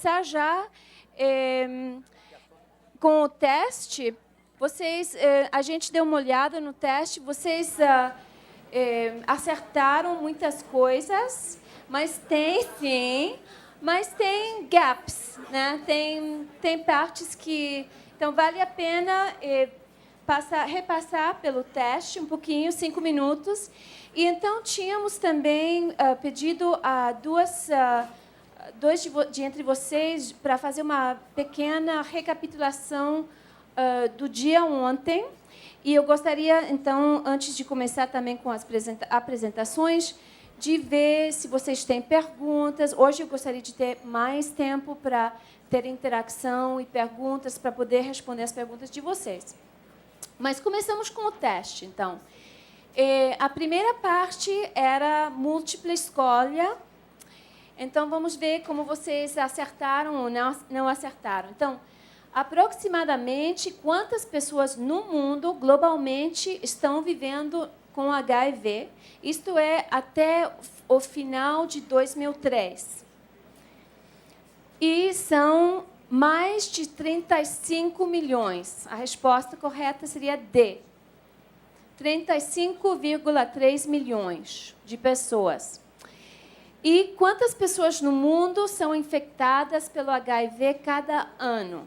começar já com o teste. A gente deu uma olhada no teste. Vocês acertaram muitas coisas, mas tem gaps, né? Tem partes que... Então, vale a pena repassar pelo teste um pouquinho, 5 minutos. E, então, tínhamos também pedido a dois de entre vocês para fazer uma pequena recapitulação do dia ontem. E eu gostaria, então, antes de começar também com as apresentações, de ver se vocês têm perguntas. Hoje eu gostaria de ter mais tempo para ter interação e perguntas, para poder responder as perguntas de vocês. Mas começamos com o teste, então. A primeira parte era múltipla escolha. Então, vamos ver como vocês acertaram ou não acertaram. Então, aproximadamente quantas pessoas no mundo, globalmente, estão vivendo com HIV? Isto é, até o final de 2003. E são mais de 35 milhões. A resposta correta seria D. 35,3 milhões de pessoas. E quantas pessoas no mundo são infectadas pelo HIV cada ano?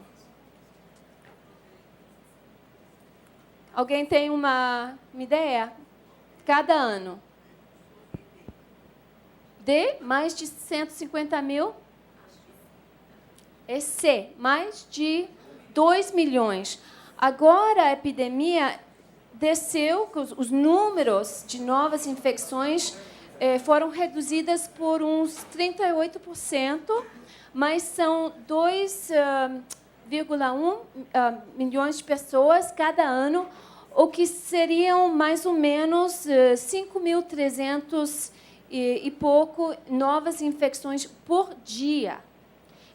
Alguém tem uma ideia? Cada ano. D, mais de 150 mil. E C, mais de 2 milhões. Agora a epidemia desceu, os números de novas infecções foram reduzidas por uns 38%, mas são 2,1 milhões de pessoas cada ano, o que seriam mais ou menos 5.300 e pouco novas infecções por dia.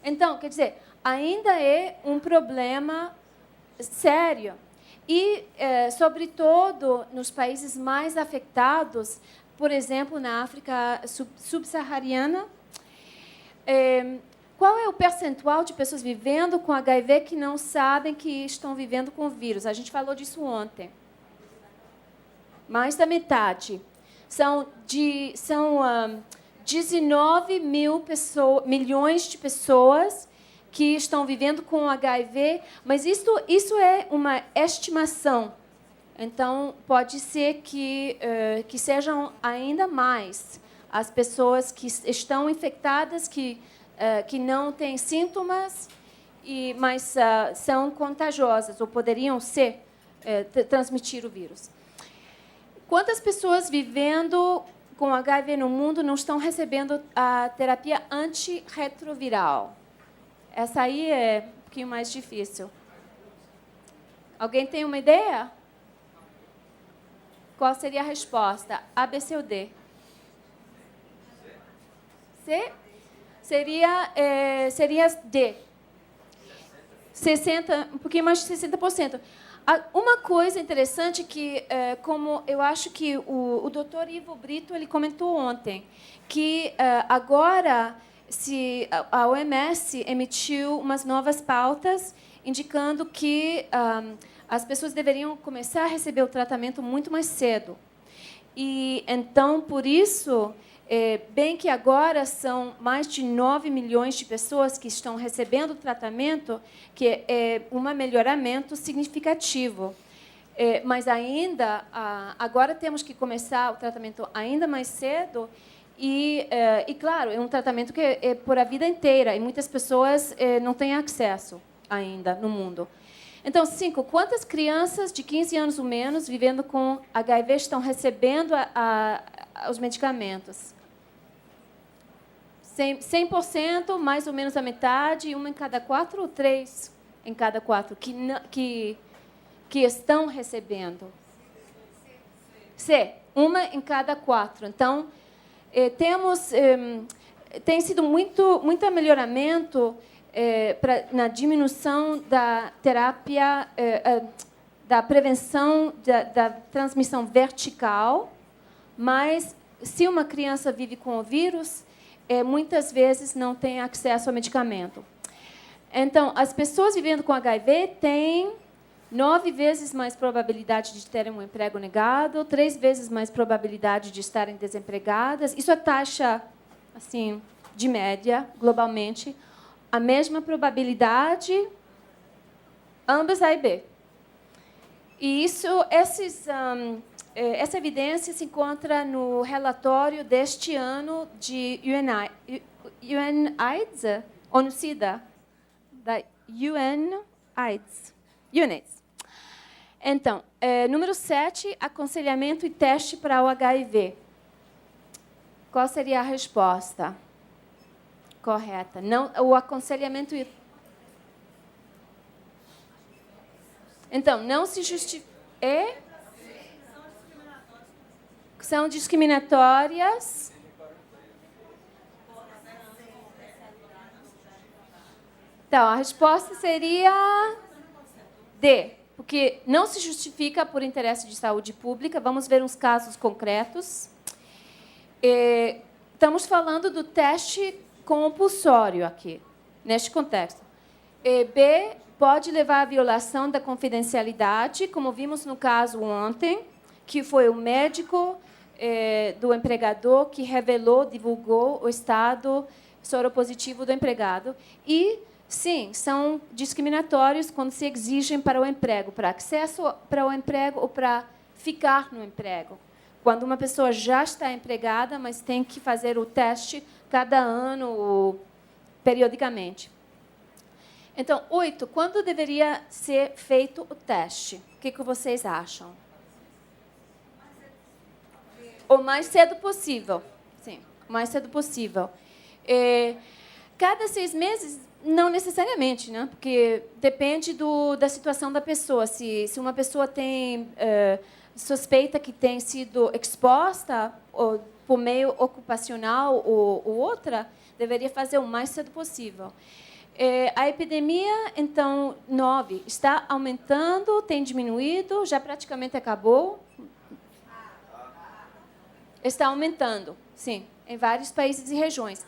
Então, quer dizer, ainda é um problema sério. E, sobretudo, nos países mais afetados, por exemplo, na África subsaariana, qual é o percentual de pessoas vivendo com HIV que não sabem que estão vivendo com o vírus? A gente falou disso ontem. Mais da metade. São 19 milhões de pessoas que estão vivendo com HIV, mas isso é uma estimação. Então, pode ser que sejam ainda mais as pessoas que estão infectadas, que não têm sintomas, mas são contagiosas, ou poderiam transmitir o vírus. Quantas pessoas vivendo com HIV no mundo não estão recebendo a terapia antirretroviral? Essa aí é um pouquinho mais difícil. Alguém tem uma ideia? Qual seria a resposta? A, B, C ou D? C? Seria D. 60, um pouquinho mais de 60%. Uma coisa interessante que, como eu acho que o Dr. Ivo Brito ele comentou ontem, que agora a OMS emitiu umas novas pautas indicando que as pessoas deveriam começar a receber o tratamento muito mais cedo. E, então, por isso, bem que agora são mais de 9 milhões de pessoas que estão recebendo o tratamento, que é um melhoramento significativo. Mas ainda, agora temos que começar o tratamento ainda mais cedo e claro, é um tratamento que é por a vida inteira e muitas pessoas não têm acesso ainda no mundo. Então, 5. Quantas crianças de 15 anos ou menos vivendo com HIV estão recebendo os medicamentos? 100%, mais ou menos a metade, uma em cada 4 ou 3 em cada 4 que estão recebendo? C. Uma em cada 4. Então, tem sido muito melhoramento na diminuição da terapia, da prevenção da transmissão vertical, mas se uma criança vive com o vírus, muitas vezes não tem acesso ao medicamento. Então, as pessoas vivendo com HIV têm 9 vezes mais probabilidade de terem um emprego negado, 3 vezes mais probabilidade de estarem desempregadas. Isso é taxa, assim, de média, globalmente. A mesma probabilidade, ambas A e B. E essa evidência se encontra no relatório deste ano de UNAIDS, ONU-SIDA, da UNAIDS. Então, número 7, aconselhamento e teste para o HIV. Qual seria a resposta correta? Não, o aconselhamento... Então, não se justifica... São discriminatórias. Então, a resposta seria D, porque não se justifica por interesse de saúde pública. Vamos ver uns casos concretos. Estamos falando do teste compulsório aqui, neste contexto. B pode levar à violação da confidencialidade, como vimos no caso ontem, que foi o médico do empregador que revelou, divulgou o estado soropositivo do empregado. E, sim, são discriminatórios quando se exigem para o emprego, para acesso para o emprego ou para ficar no emprego. Quando uma pessoa já está empregada, mas tem que fazer o teste cada ano ou periodicamente. Então, 8. Quando deveria ser feito o teste? O que vocês acham? O mais cedo possível. Sim, o mais cedo possível. Cada 6 meses, não necessariamente, né? Porque depende da situação da pessoa. Se uma pessoa tem suspeita que tem sido exposta ou por meio ocupacional ou outra, deveria fazer o mais cedo possível. A epidemia, então, 9, está aumentando, tem diminuído, já praticamente acabou. Está aumentando, sim, em vários países e regiões.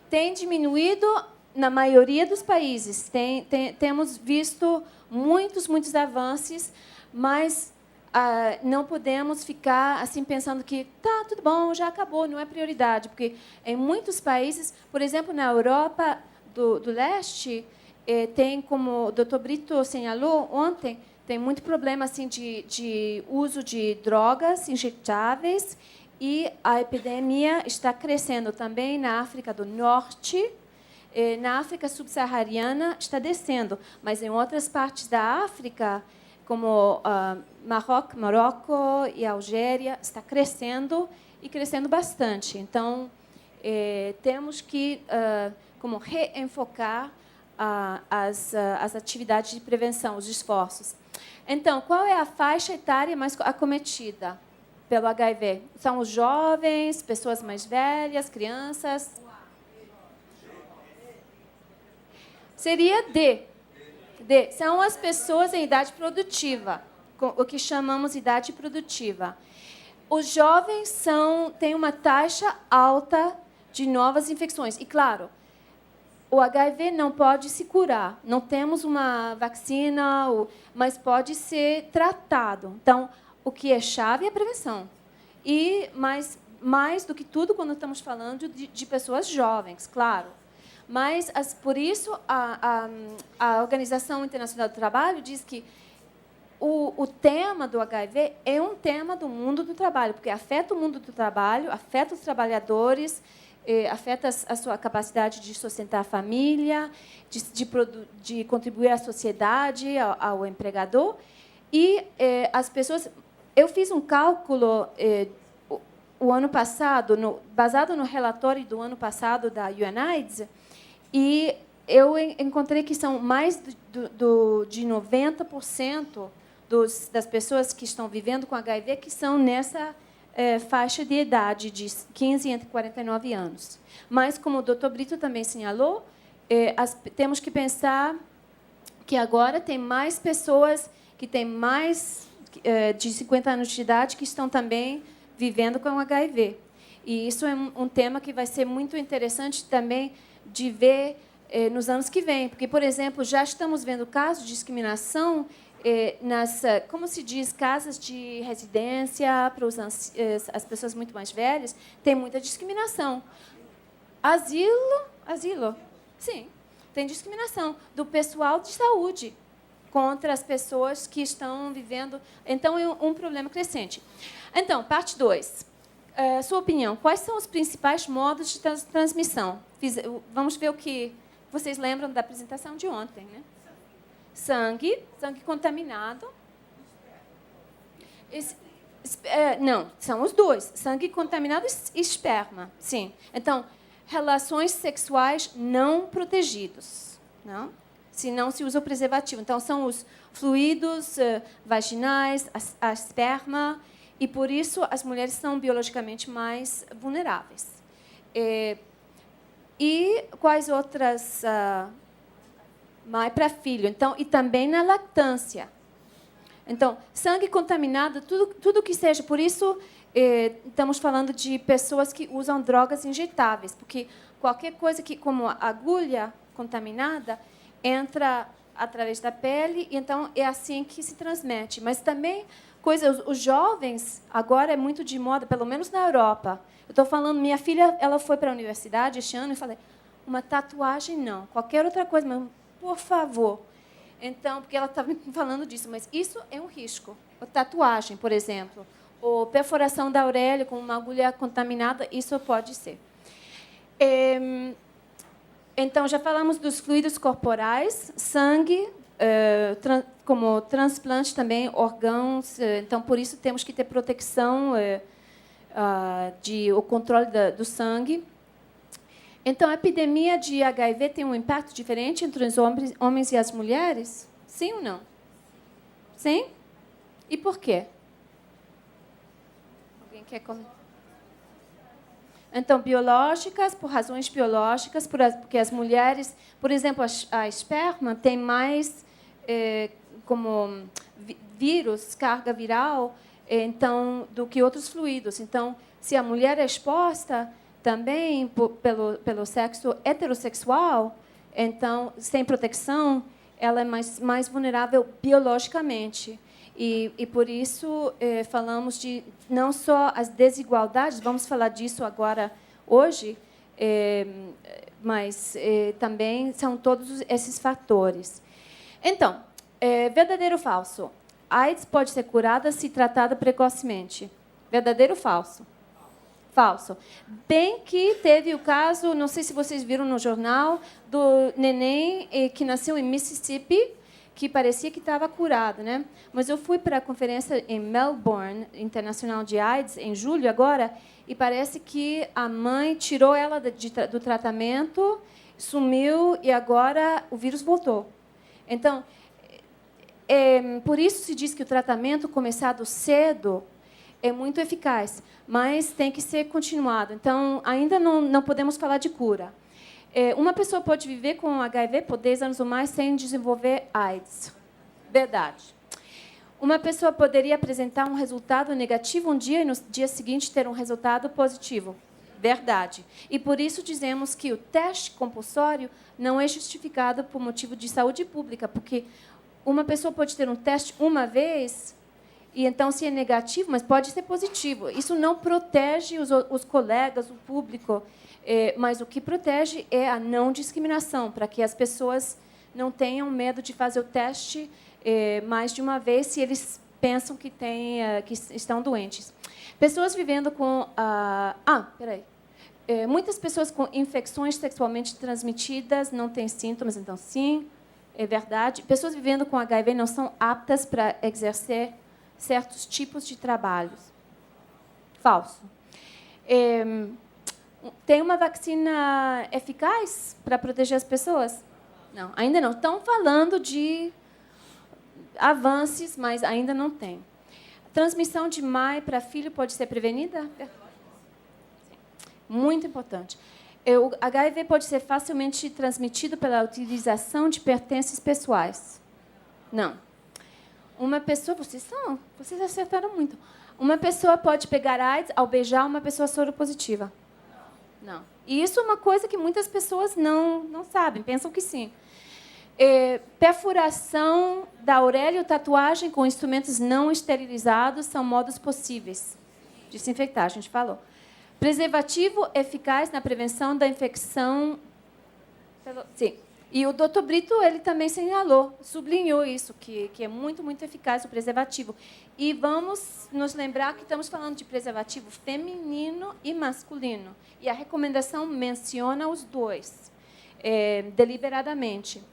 Tem diminuído na maioria dos países. Temos visto muitos avanços, mas não podemos ficar assim pensando que tá tudo bom, já acabou, não é prioridade, porque em muitos países, por exemplo, na Europa do leste, tem, como o Dr. Brito senhalou ontem, tem muito problema assim de uso de drogas injetáveis. E a epidemia está crescendo também na África do Norte. Na África subsaariana está descendo, mas em outras partes da África, como Marrocos e Algéria, está crescendo e crescendo bastante. Então, temos que como reenfocar as atividades de prevenção, os esforços. Então, qual é a faixa etária mais acometida pelo HIV? São os jovens, pessoas mais velhas, crianças? Seria D. D. São as pessoas em idade produtiva, o que chamamos de idade produtiva. Os jovens têm uma taxa alta de novas infecções. E, claro, o HIV não pode se curar. Não temos uma vacina, mas pode ser tratado. Então, o que é chave é a prevenção. E mais do que tudo, quando estamos falando de pessoas jovens, claro. Mas, por isso, a Organização Internacional do Trabalho diz que o tema do HIV é um tema do mundo do trabalho, porque afeta o mundo do trabalho, afeta os trabalhadores, afeta a sua capacidade de sustentar a família, de contribuir à sociedade, ao empregador. E as pessoas... Eu fiz um cálculo o ano passado, baseado no relatório do ano passado da UNAIDS, e eu encontrei que são mais de 90% das pessoas que estão vivendo com HIV que são nessa faixa de idade de 15 entre 49 anos. Mas, como o Dr. Brito também assinalou, temos que pensar que agora tem mais pessoas que têm mais de 50 anos de idade que estão também vivendo com HIV. E isso é um tema que vai ser muito interessante também de ver nos anos que vêm. Porque, por exemplo, já estamos vendo casos de discriminação nas, como se diz, casas de residência para as pessoas muito mais velhas. Tem muita discriminação. Asilo, sim, tem discriminação do pessoal de saúde contra as pessoas que estão vivendo. Então, é um problema crescente. Então, parte 2. Sua opinião, quais são os principais modos de transmissão? Vamos ver o que vocês lembram da apresentação de ontem, né? Sangue contaminado. Não, são os dois. Sangue contaminado e esperma, sim. Então, relações sexuais não protegidos, não? Se não se usa o preservativo. Então, são os fluidos vaginais, a esperma, e, por isso, as mulheres são biologicamente mais vulneráveis. E quais outras? Mãe para filho. Então, e também na lactância. Então, sangue contaminado, tudo que seja. Por isso, estamos falando de pessoas que usam drogas injetáveis, porque qualquer coisa como agulha contaminada entra através da pele, e então é assim que se transmite. Mas também os jovens agora é muito de moda, pelo menos na Europa. Eu estou falando, minha filha, ela foi para a universidade este ano e falei, uma tatuagem não, qualquer outra coisa, mas por favor. Então, porque ela estava me falando disso, mas isso é um risco. A tatuagem, por exemplo, ou perfuração da orelha com uma agulha contaminada, isso pode ser. Então, já falamos dos fluidos corporais, sangue, como transplante também, órgãos. Então, por isso, temos que ter proteção, o controle do sangue. Então, a epidemia de HIV tem um impacto diferente entre os homens e as mulheres? Sim ou não? Sim? E por quê? Alguém quer comentar? Então, biológicas, por razões biológicas, porque as mulheres, por exemplo, a esperma tem mais como vírus, carga viral, então, do que outros fluidos. Então, se a mulher é exposta também pelo sexo heterossexual, então, sem proteção, ela é mais vulnerável biologicamente. E por isso, falamos de não só as desigualdades, vamos falar disso agora, hoje, mas também são todos esses fatores. Então, verdadeiro ou falso? AIDS pode ser curada se tratada precocemente. Verdadeiro ou falso? Falso. Bem que teve o caso, não sei se vocês viram no jornal, do neném que nasceu em Mississippi, que parecia que estava curado, né? Mas eu fui para a conferência em Melbourne, Internacional de AIDS, em julho agora, e parece que a mãe tirou ela do tratamento, sumiu, e agora o vírus voltou. Então, por isso se diz que o tratamento começado cedo é muito eficaz, mas tem que ser continuado. Então, ainda não podemos falar de cura. Uma pessoa pode viver com HIV por 10 anos ou mais sem desenvolver AIDS. Verdade. Uma pessoa poderia apresentar um resultado negativo um dia e no dia seguinte ter um resultado positivo. Verdade. E por isso dizemos que o teste compulsório não é justificado por motivo de saúde pública, porque uma pessoa pode ter um teste uma vez e então se é negativo, mas pode ser positivo. Isso não protege os colegas, o público, mas o que protege é a não discriminação, para que as pessoas não tenham medo de fazer o teste mais de uma vez se eles pensam que estão doentes. Pessoas vivendo com peraí. Muitas pessoas com infecções sexualmente transmitidas não têm sintomas, então sim, é verdade. Pessoas vivendo com HIV não são aptas para exercer certos tipos de trabalhos. Falso. Tem uma vacina eficaz para proteger as pessoas? Não, ainda não. Estão falando de avanços, mas ainda não tem. Transmissão de mãe para filho pode ser prevenida? Muito importante. O HIV pode ser facilmente transmitido pela utilização de pertences pessoais? Não. Uma pessoa, vocês acertaram muito. Uma pessoa pode pegar AIDS ao beijar uma pessoa soropositiva? Não. E isso é uma coisa que muitas pessoas não sabem, pensam que sim. Perfuração da orelha ou tatuagem com instrumentos não esterilizados são modos possíveis de se infectar, a gente falou. Preservativo eficaz na prevenção da infecção. Sim. E o Dr. Brito ele também sublinhou isso, que é muito, muito eficaz o preservativo. E vamos nos lembrar que estamos falando de preservativo feminino e masculino. E a recomendação menciona os dois, deliberadamente.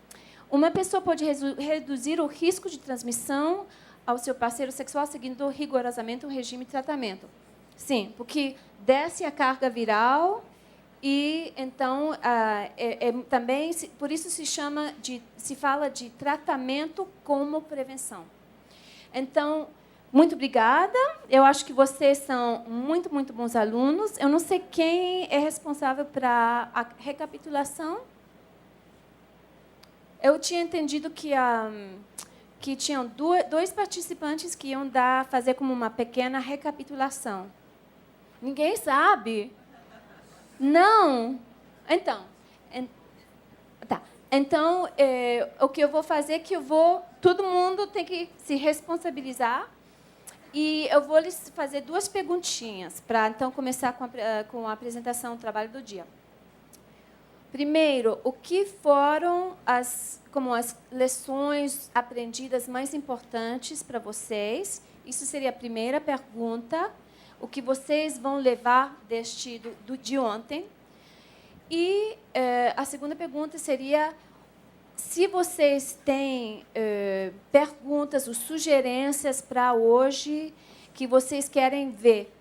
Uma pessoa pode reduzir o risco de transmissão ao seu parceiro sexual seguindo rigorosamente um regime de tratamento. Sim, porque desce a carga viral e, então, também, por isso se fala de tratamento como prevenção. Então, muito obrigada. Eu acho que vocês são muito, muito bons alunos. Eu não sei quem é responsável para a recapitulação. Eu tinha entendido que tinham dois participantes que iam fazer como uma pequena recapitulação. Ninguém sabe? Não? Então, tá. Então, o que eu vou fazer é que todo mundo tem que se responsabilizar e eu vou lhes fazer duas perguntinhas para, então, começar com a apresentação do trabalho do dia. Primeiro, o que foram as lições aprendidas mais importantes para vocês? Isso seria a primeira pergunta. O que vocês vão levar de ontem? E a segunda pergunta seria se vocês têm perguntas ou sugerências para hoje que vocês querem ver,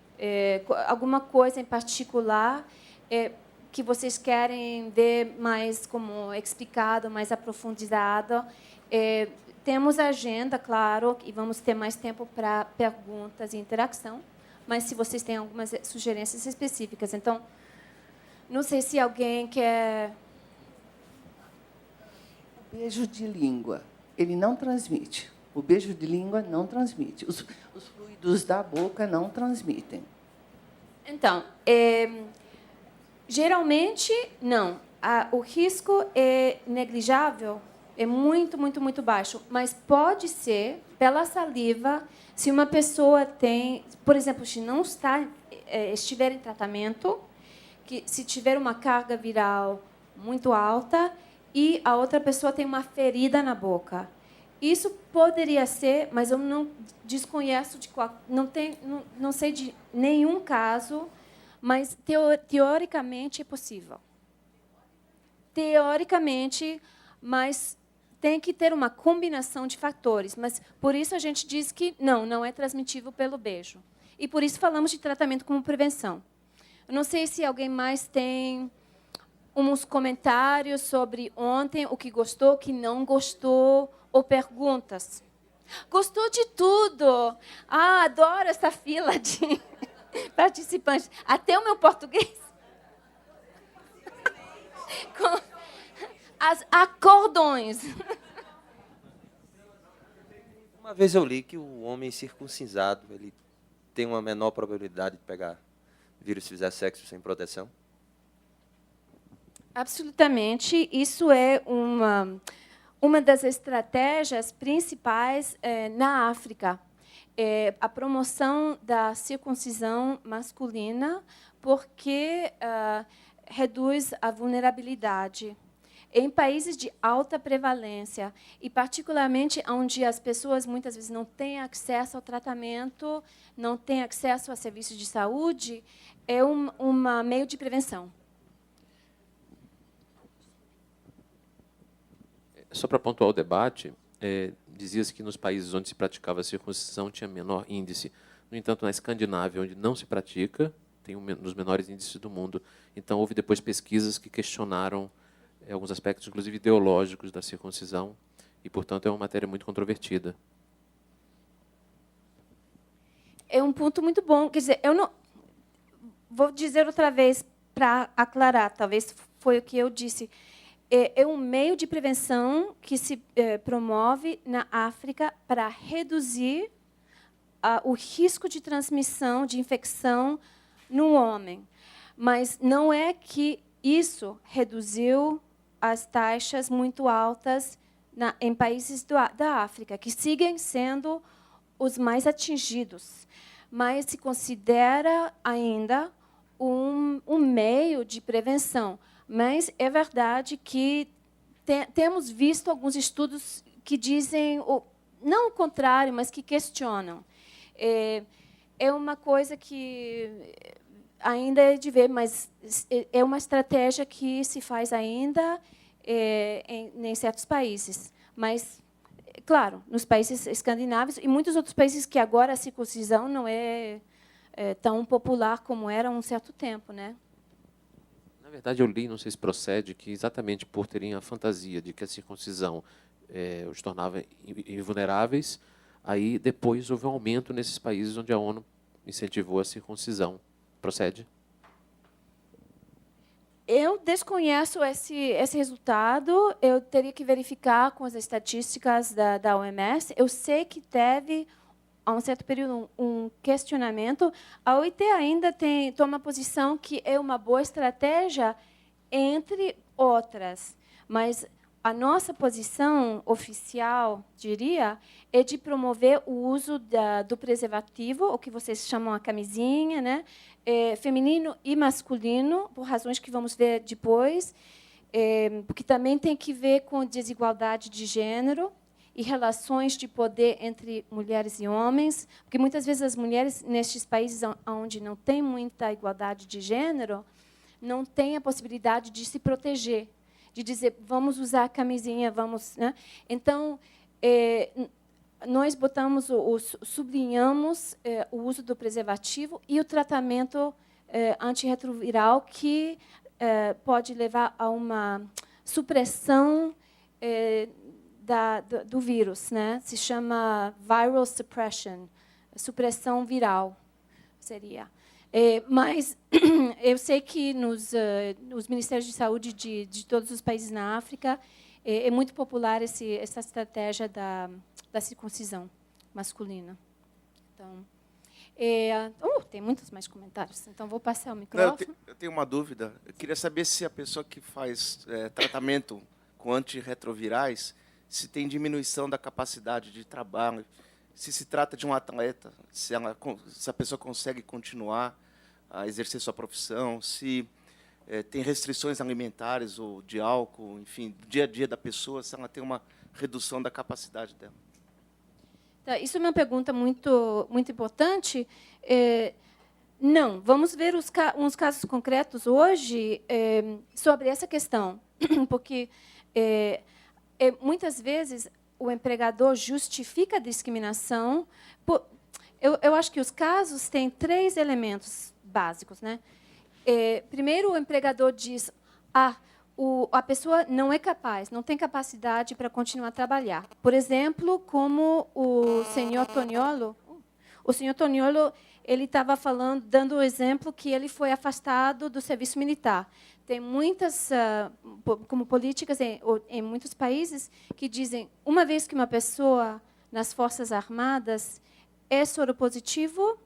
alguma coisa em particular que vocês querem ver mais como explicado, mais aprofundado. Temos a agenda, claro, e vamos ter mais tempo para perguntas e interação, mas se vocês têm algumas sugerências específicas. Então, não sei se alguém quer... O beijo de língua, ele não transmite. O beijo de língua não transmite. Os fluidos da boca não transmitem. Então, geralmente, não. O risco é negligável, é muito, muito, muito baixo. Mas pode ser, pela saliva, se uma pessoa tem... Por exemplo, se não estiver em tratamento, que se tiver uma carga viral muito alta e a outra pessoa tem uma ferida na boca. Isso poderia ser, mas eu não desconheço, não sei de nenhum caso, mas teoricamente é possível. Teoricamente, mas tem que ter uma combinação de fatores. Mas por isso a gente diz que não é transmitível pelo beijo. E por isso falamos de tratamento como prevenção. Eu não sei se alguém mais tem uns comentários sobre ontem, o que gostou, o que não gostou, ou perguntas. Gostou de tudo. Adoro essa fila de participantes. Até o meu português. Com as acordões. Uma vez eu li que o homem circuncisado ele tem uma menor probabilidade de pegar vírus se fizer sexo sem proteção. Absolutamente. Isso é uma das estratégias principais na África. A promoção da circuncisão masculina, porque reduz a vulnerabilidade. Em países de alta prevalência, e particularmente onde as pessoas muitas vezes não têm acesso ao tratamento, não têm acesso a serviços de saúde, é um meio de prevenção. Só para pontuar o debate, dizia-se que nos países onde se praticava a circuncisão tinha menor índice. No entanto, na Escandinávia, onde não se pratica, tem um dos menores índices do mundo. Então, houve depois pesquisas que questionaram alguns aspectos, inclusive ideológicos, da circuncisão, e, portanto, é uma matéria muito controvertida. É um ponto muito bom. Quer dizer, eu não... Vou dizer outra vez para aclarar, talvez foi o que eu disse. É um meio de prevenção que se promove na África para reduzir o risco de transmissão, de infecção no homem. Mas não é que isso reduziu as taxas muito altas em países da África, que seguem sendo os mais atingidos, mas se considera ainda um meio de prevenção. Mas é verdade que temos visto alguns estudos que dizem, não o contrário, mas que questionam. É uma coisa que ainda é de ver, mas é uma estratégia que se faz ainda em certos países. Mas, claro, nos países escandinavos e muitos outros países que agora a circuncisão não é tão popular como era há um certo tempo, né? Na verdade, eu li, não sei se procede, que exatamente por terem a fantasia de que a circuncisão os tornava invulneráveis, aí depois houve um aumento nesses países onde a ONU incentivou a circuncisão. Procede? Eu desconheço esse resultado. Eu teria que verificar com as estatísticas da OMS. Eu sei que teve, há um certo período, um questionamento. A OIT ainda toma posição que é uma boa estratégia, entre outras. Mas a nossa posição oficial, diria, é de promover o uso do preservativo, o que vocês chamam a camisinha, né? Feminino e masculino, por razões que vamos ver depois, porque também tem que ver com desigualdade de gênero e relações de poder entre mulheres e homens, porque muitas vezes as mulheres, nestes países onde não tem muita igualdade de gênero, não têm a possibilidade de se proteger, de dizer, vamos usar a camisinha, vamos, né? Então, nós sublinhamos o uso do preservativo e o tratamento antirretroviral, que pode levar a uma supressão do vírus, né? Se chama viral suppression, supressão viral, seria. Mas eu sei que nos ministérios de saúde de todos os países na África é muito popular essa estratégia da circuncisão masculina. Então, tem muitos mais comentários, então vou passar o microfone. Eu tenho uma dúvida. Eu queria saber se a pessoa que faz tratamento com antirretrovirais, se tem diminuição da capacidade de trabalho, se trata de um atleta, se a pessoa consegue continuar a exercer sua profissão, se tem restrições alimentares ou de álcool, enfim, do dia a dia da pessoa, se ela tem uma redução da capacidade dela. Isso é uma pergunta muito, muito importante. Não, vamos ver uns casos concretos hoje sobre essa questão, porque muitas vezes o empregador justifica a discriminação. Eu acho que os casos têm 3 elementos básicos, né? Primeiro, o empregador diz: a pessoa não é capaz, não tem capacidade para continuar a trabalhar. Por exemplo, como o senhor Toniolo. O senhor Toniolo, ele estava dando o exemplo que ele foi afastado do serviço militar. Tem muitas, como políticas em muitos países, que dizem, uma vez que uma pessoa nas Forças Armadas é soropositivo,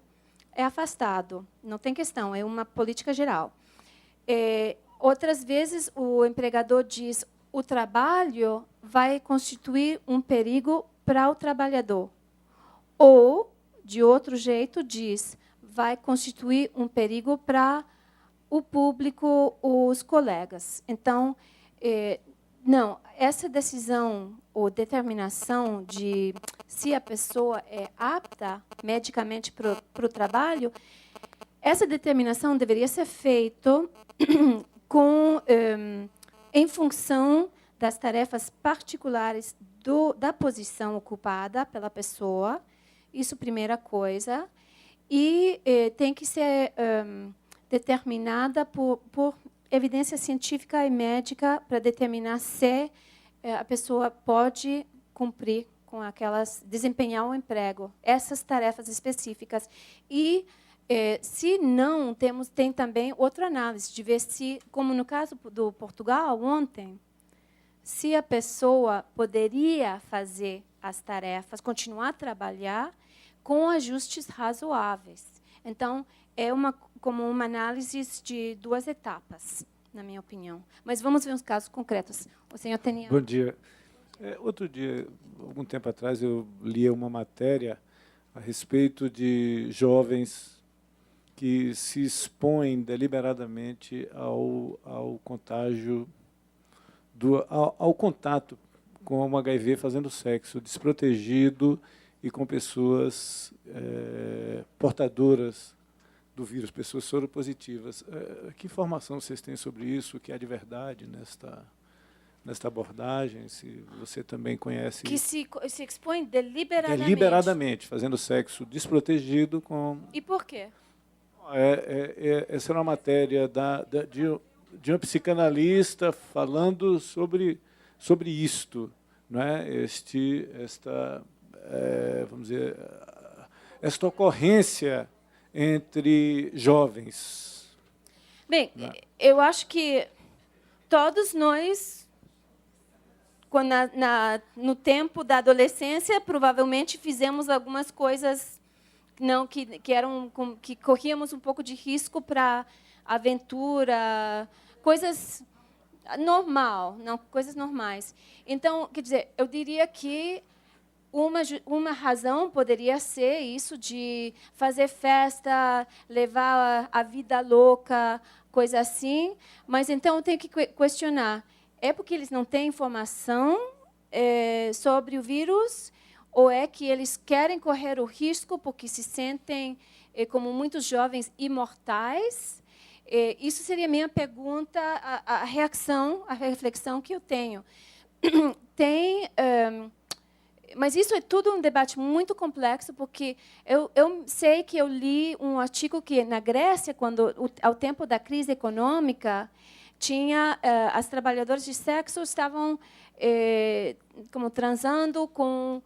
é afastado. Não tem questão, é uma política geral. Outras vezes, o empregador diz, o trabalho vai constituir um perigo para o trabalhador. Ou, de outro jeito, diz, vai constituir um perigo para o público, os colegas. Então, não, essa decisão ou determinação de se a pessoa é apta medicamente para o trabalho, essa determinação deveria ser feita em função das tarefas particulares da posição ocupada pela pessoa. Isso, primeira coisa. E tem que ser determinada por evidência científica e médica para determinar se a pessoa pode cumprir com desempenhar um emprego, essas tarefas específicas. E, se não, tem também outra análise, de ver se, como no caso do Portugal, ontem, se a pessoa poderia fazer as tarefas, continuar a trabalhar com ajustes razoáveis. Então, é como uma análise de 2 etapas, na minha opinião. Mas vamos ver uns casos concretos. O senhor tem... Bom dia. Outro dia, algum tempo atrás, eu li uma matéria a respeito de jovens que se expõem deliberadamente ao contágio, ao contato com o HIV fazendo sexo, desprotegido e com pessoas portadoras do vírus, pessoas soropositivas. Que informação vocês têm sobre isso? O que há de verdade nesta abordagem? Se você também conhece... Que se expõe deliberadamente. Deliberadamente, fazendo sexo desprotegido com... E por quê? Essa era uma matéria de um psicanalista falando sobre isto, não é? Vamos dizer, esta ocorrência entre jovens. Bem, eu acho que todos nós, quando no tempo da adolescência, provavelmente fizemos algumas coisas que corríamos um pouco de risco para aventura, coisas coisas normais. Então, quer dizer, eu diria que uma razão poderia ser isso de fazer festa, levar a vida louca, coisa assim. Mas então eu tenho que questionar: é porque eles não têm informação sobre o vírus, ou é que eles querem correr o risco porque se sentem, como muitos jovens, imortais? Isso seria a minha pergunta, a reflexão que eu tenho. Mas isso é tudo um debate muito complexo, porque eu sei que eu li um artigo que, na Grécia, ao tempo da crise econômica, as trabalhadoras de sexo estavam como transando com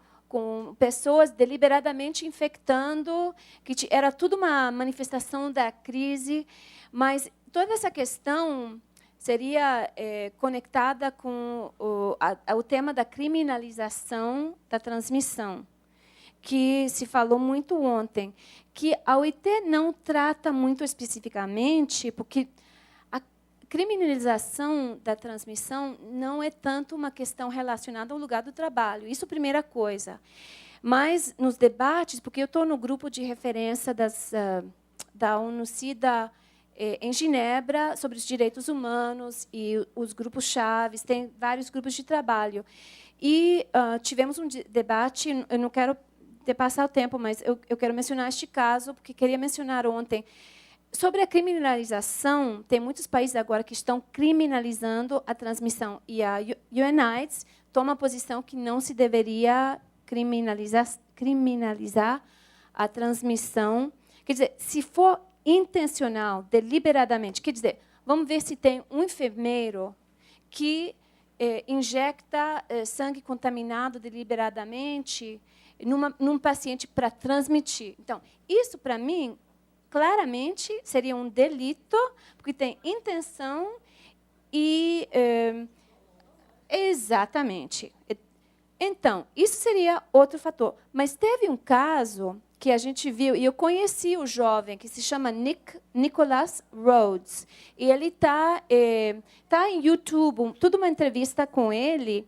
pessoas deliberadamente infectando, que era tudo uma manifestação da crise, mas toda essa questão seria conectada com o tema da criminalização da transmissão, que se falou muito ontem, que a OIT não trata muito especificamente, porque a criminalização da transmissão não é tanto uma questão relacionada ao lugar do trabalho. Isso, primeira coisa. Mas, nos debates, porque eu estou no grupo de referência da ONU-SIDA em Genebra, sobre os direitos humanos e os grupos-chave, tem vários grupos de trabalho. E tivemos um debate, eu não quero passar o tempo, mas eu quero mencionar este caso, porque queria mencionar ontem. Sobre a criminalização, tem muitos países agora que estão criminalizando a transmissão. E a UNAIDS toma a posição que não se deveria criminalizar a transmissão. Quer dizer, se for intencional, deliberadamente, quer dizer, vamos ver se tem um enfermeiro que injecta sangue contaminado deliberadamente num paciente para transmitir. Então, isso, para mim, claramente seria um delito, porque tem intenção e... exatamente. Então, isso seria outro fator. Mas teve um caso que a gente viu, e eu conheci o jovem, que se chama Nicholas Rhodes. E ele está em YouTube, toda uma entrevista com ele.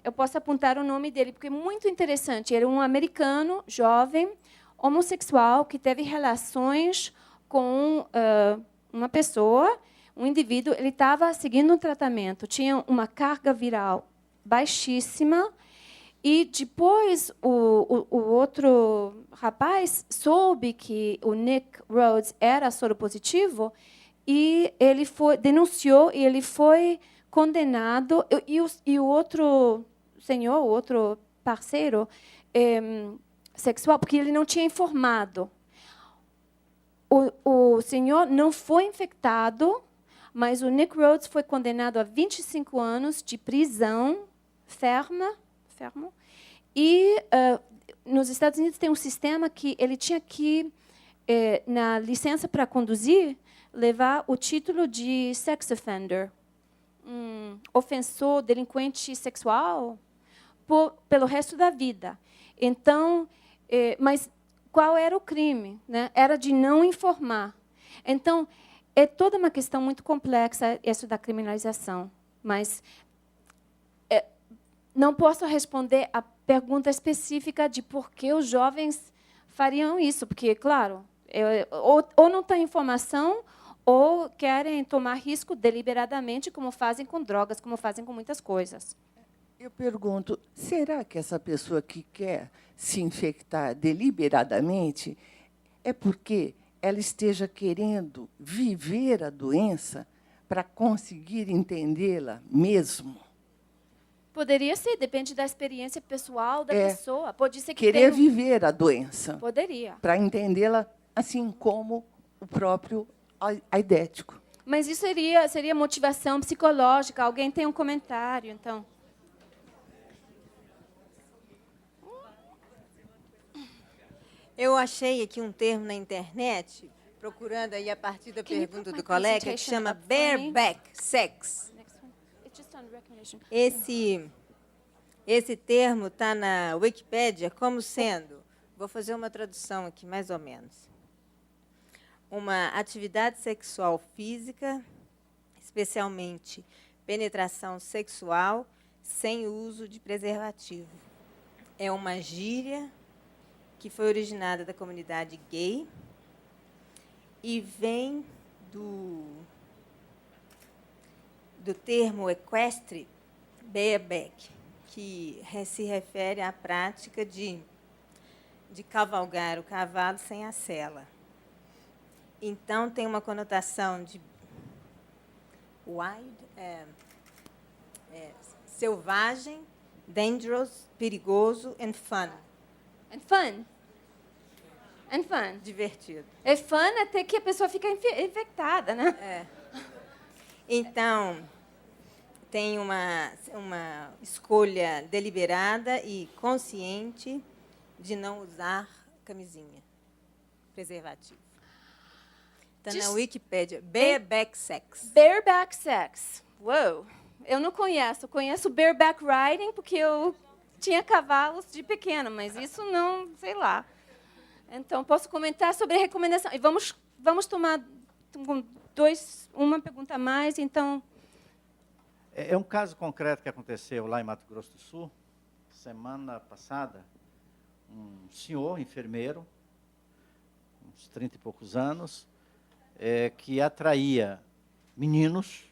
Eu posso apontar o nome dele, porque é muito interessante. Ele é um americano, jovem, homossexual, que teve relações com uma pessoa, um indivíduo. Ele estava seguindo um tratamento, tinha uma carga viral baixíssima, e depois o outro rapaz soube que o Nick Rhodes era soropositivo, e ele denunciou, e ele foi condenado. E o outro senhor, o outro parceiro sexual, porque ele não tinha informado. O senhor não foi infectado, mas o Nick Rhodes foi condenado a 25 anos de prisão fermo. E nos Estados Unidos tem um sistema que ele tinha que, na licença para conduzir, levar o título de sex offender, ofensor, delinquente sexual, pelo resto da vida. Então, mas qual era o crime, né? Era de não informar. Então, é toda uma questão muito complexa isso da criminalização, mas não posso responder a pergunta específica de por que os jovens fariam isso, porque, claro, ou não tem informação, ou querem tomar risco deliberadamente, como fazem com drogas, como fazem com muitas coisas. Eu pergunto, será que essa pessoa que quer se infectar deliberadamente é porque ela esteja querendo viver a doença para conseguir entendê-la mesmo? Poderia ser, depende da experiência pessoal da pessoa. Pode ser que Querer tenha... viver a doença. Poderia. Para entendê-la assim como o próprio aidético. Mas isso seria motivação psicológica. Alguém tem um comentário, então. Eu achei aqui um termo na internet, procurando aí a partir da pergunta do colega, que chama bareback sex. Esse termo está na Wikipédia como sendo, vou fazer uma tradução aqui, mais ou menos, uma atividade sexual física, especialmente penetração sexual, sem uso de preservativo. É uma gíria que foi originada da comunidade gay e vem do termo equestre, bareback, que se refere à prática de cavalgar o cavalo sem a sela. Então, tem uma conotação de wild, selvagem, dangerous, perigoso, and fun. And fun. And fun. Divertido. É fun até que a pessoa fica infectada, né? É. Então, tem uma escolha deliberada e consciente de não usar camisinha, preservativo. Está na Wikipédia, bareback sex. Bareback sex. Uou! Eu não conheço. Eu conheço bareback riding porque eu tinha cavalos de pequena, mas isso não, sei lá. Então, posso comentar sobre a recomendação. E vamos tomar uma pergunta a mais, então... É um caso concreto que aconteceu lá em Mato Grosso do Sul, semana passada. Um senhor, enfermeiro, uns 30 e poucos anos, que atraía meninos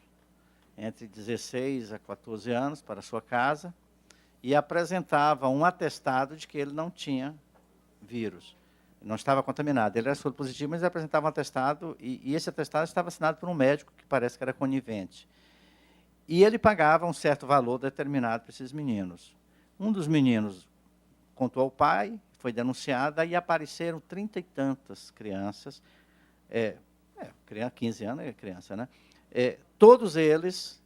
entre 16 a 14 anos para a sua casa e apresentava um atestado de que ele não tinha vírus, não estava contaminado. Ele era soro positivo, mas ele apresentava um atestado, e esse atestado estava assinado por um médico que parece que era conivente. E ele pagava um certo valor determinado para esses meninos. Um dos meninos contou ao pai, foi denunciado, e apareceram 30 e tantas crianças, 15 anos é criança, né? Todos eles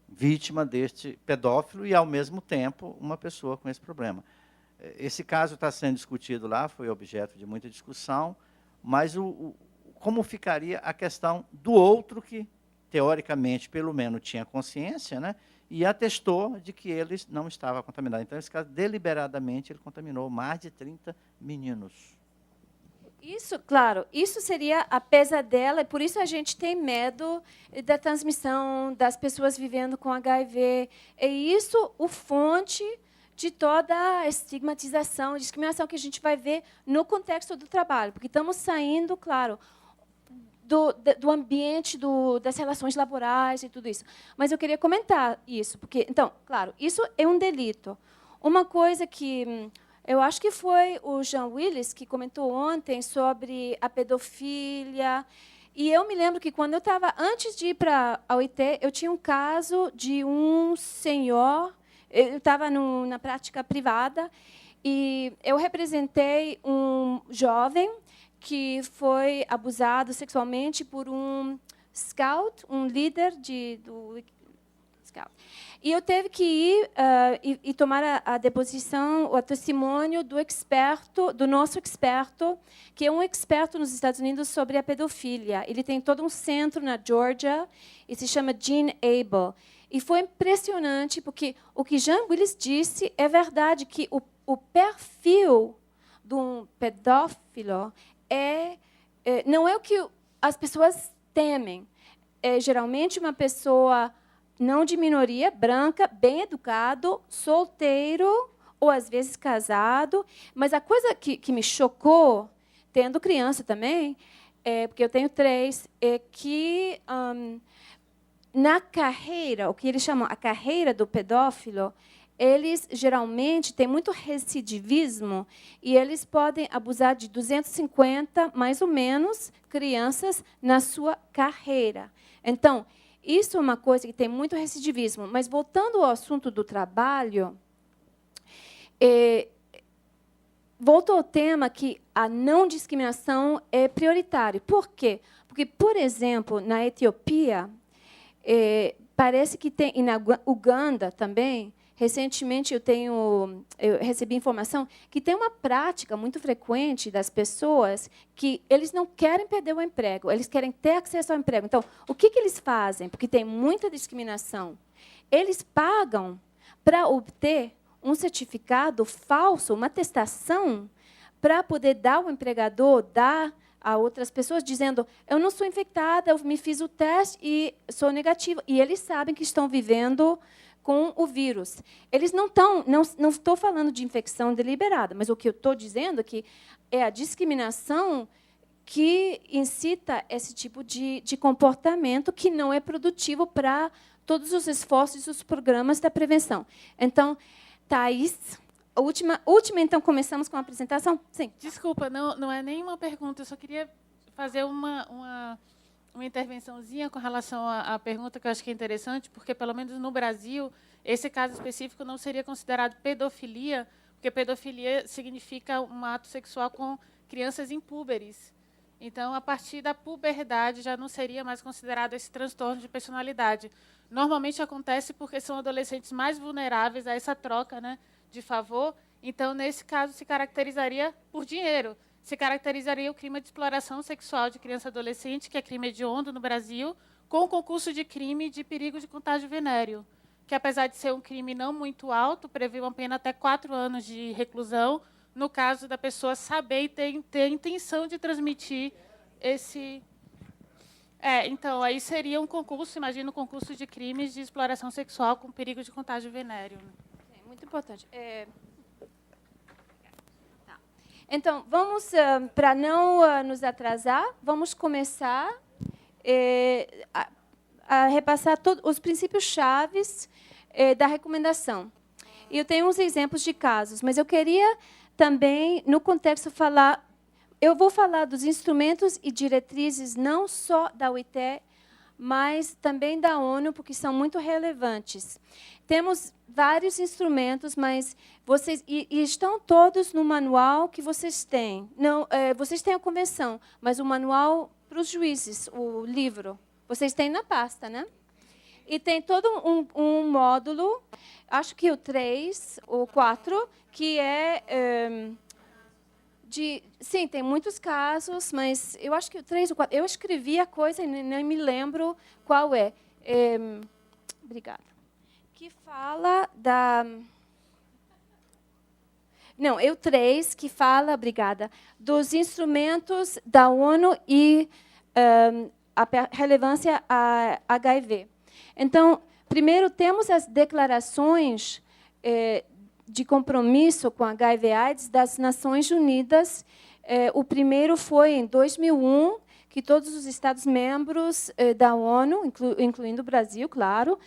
vítima deste pedófilo e, ao mesmo tempo, uma pessoa com esse problema. Esse caso está sendo discutido lá, foi objeto de muita discussão, mas como ficaria a questão do outro que, teoricamente, pelo menos tinha consciência, né, e atestou de que ele não estava contaminado. Então, nesse caso, deliberadamente, ele contaminou mais de 30 meninos. Isso, claro, isso seria a pesadela, e por isso a gente tem medo da transmissão das pessoas vivendo com HIV. É isso o fonte de toda a estigmatização, discriminação que a gente vai ver no contexto do trabalho, porque estamos saindo, claro, do ambiente das relações laborais e tudo isso. Mas eu queria comentar isso, porque, então, claro, isso é um delito. Uma coisa que eu acho que foi o Jean Willis que comentou ontem sobre a pedofilia. E eu me lembro que, quando eu estava, antes de ir para a UIT, eu tinha um caso de um senhor, eu estava na prática privada, e eu representei um jovem que foi abusado sexualmente por um scout, um líder do scout. E eu teve que ir e tomar a deposição, o testemunho do nosso experto, que é um experto nos Estados Unidos sobre a pedofilia. Ele tem todo um centro na Georgia e se chama Gene Abel. E foi impressionante, porque o que Jean Willis disse é verdade, que o perfil de um pedófilo não é o que as pessoas temem. É geralmente uma pessoa não de minoria, branca, bem educado, solteiro ou às vezes casado. Mas a coisa que me chocou, tendo criança também, porque eu tenho 3, é que na carreira, o que eles chamam a carreira do pedófilo, eles geralmente têm muito recidivismo e eles podem abusar de 250, mais ou menos, crianças na sua carreira. Então, isso é uma coisa que tem muito recidivismo. Mas, voltando ao assunto do trabalho, volto ao tema que a não discriminação é prioritária. Por quê? Porque, por exemplo, na Etiópia, parece que tem, e na Uganda também, recentemente eu recebi informação que tem uma prática muito frequente das pessoas que eles não querem perder o emprego, eles querem ter acesso ao emprego. Então, o que eles fazem? Porque tem muita discriminação. Eles pagam para obter um certificado falso, uma atestação, para poder dar ao empregador, dar a outras pessoas, dizendo: eu não sou infectada, eu me fiz o teste e sou negativa. E eles sabem que estão vivendo com o vírus. Eles não estou falando de infecção deliberada, mas o que eu estou dizendo é que é a discriminação que incita esse tipo de comportamento que não é produtivo para todos os esforços e os programas da prevenção. Então, Thais, a última, então, começamos com a apresentação? Sim. Desculpa, não é nenhuma pergunta, eu só queria fazer uma intervençãozinha com relação à pergunta que eu acho que é interessante, porque, pelo menos no Brasil, esse caso específico não seria considerado pedofilia, porque pedofilia significa um ato sexual com crianças impúberes. Então, a partir da puberdade, já não seria mais considerado esse transtorno de personalidade. Normalmente acontece porque são adolescentes mais vulneráveis a essa troca, né, de favor. Então, nesse caso, se caracterizaria por dinheiro. Se caracterizaria o crime de exploração sexual de criança e adolescente, que é crime hediondo no Brasil, com o concurso de crime de perigo de contágio venéreo, que, apesar de ser um crime não muito alto, prevê uma pena até 4 anos de reclusão, no caso da pessoa saber e ter intenção de transmitir esse... então, aí seria um concurso, imagina um concurso de crimes de exploração sexual com perigo de contágio venéreo. Muito importante. Então, vamos, para não nos atrasar, vamos começar a repassar todos os princípios chaves da recomendação. E eu tenho uns exemplos de casos, mas eu queria também, no contexto, eu vou falar dos instrumentos e diretrizes não só da OIT, mas também da ONU, porque são muito relevantes. Temos vários instrumentos, mas vocês estão todos no manual que vocês têm. Não, vocês têm a convenção, mas o manual para os juízes, o livro, vocês têm na pasta, né? E tem todo um módulo, acho que o 3 ou 4, que sim, tem muitos casos, mas eu acho que o 3 ou 4... Eu escrevi a coisa e nem me lembro qual é. Obrigada. Que fala da... Não, é o 3, que fala, obrigada, dos instrumentos da ONU e a relevância a HIV. Então, primeiro, temos as declarações de compromisso com HIV/AIDS das Nações Unidas. O primeiro foi em 2001, que todos os Estados-membros da ONU, incluindo o Brasil, claro,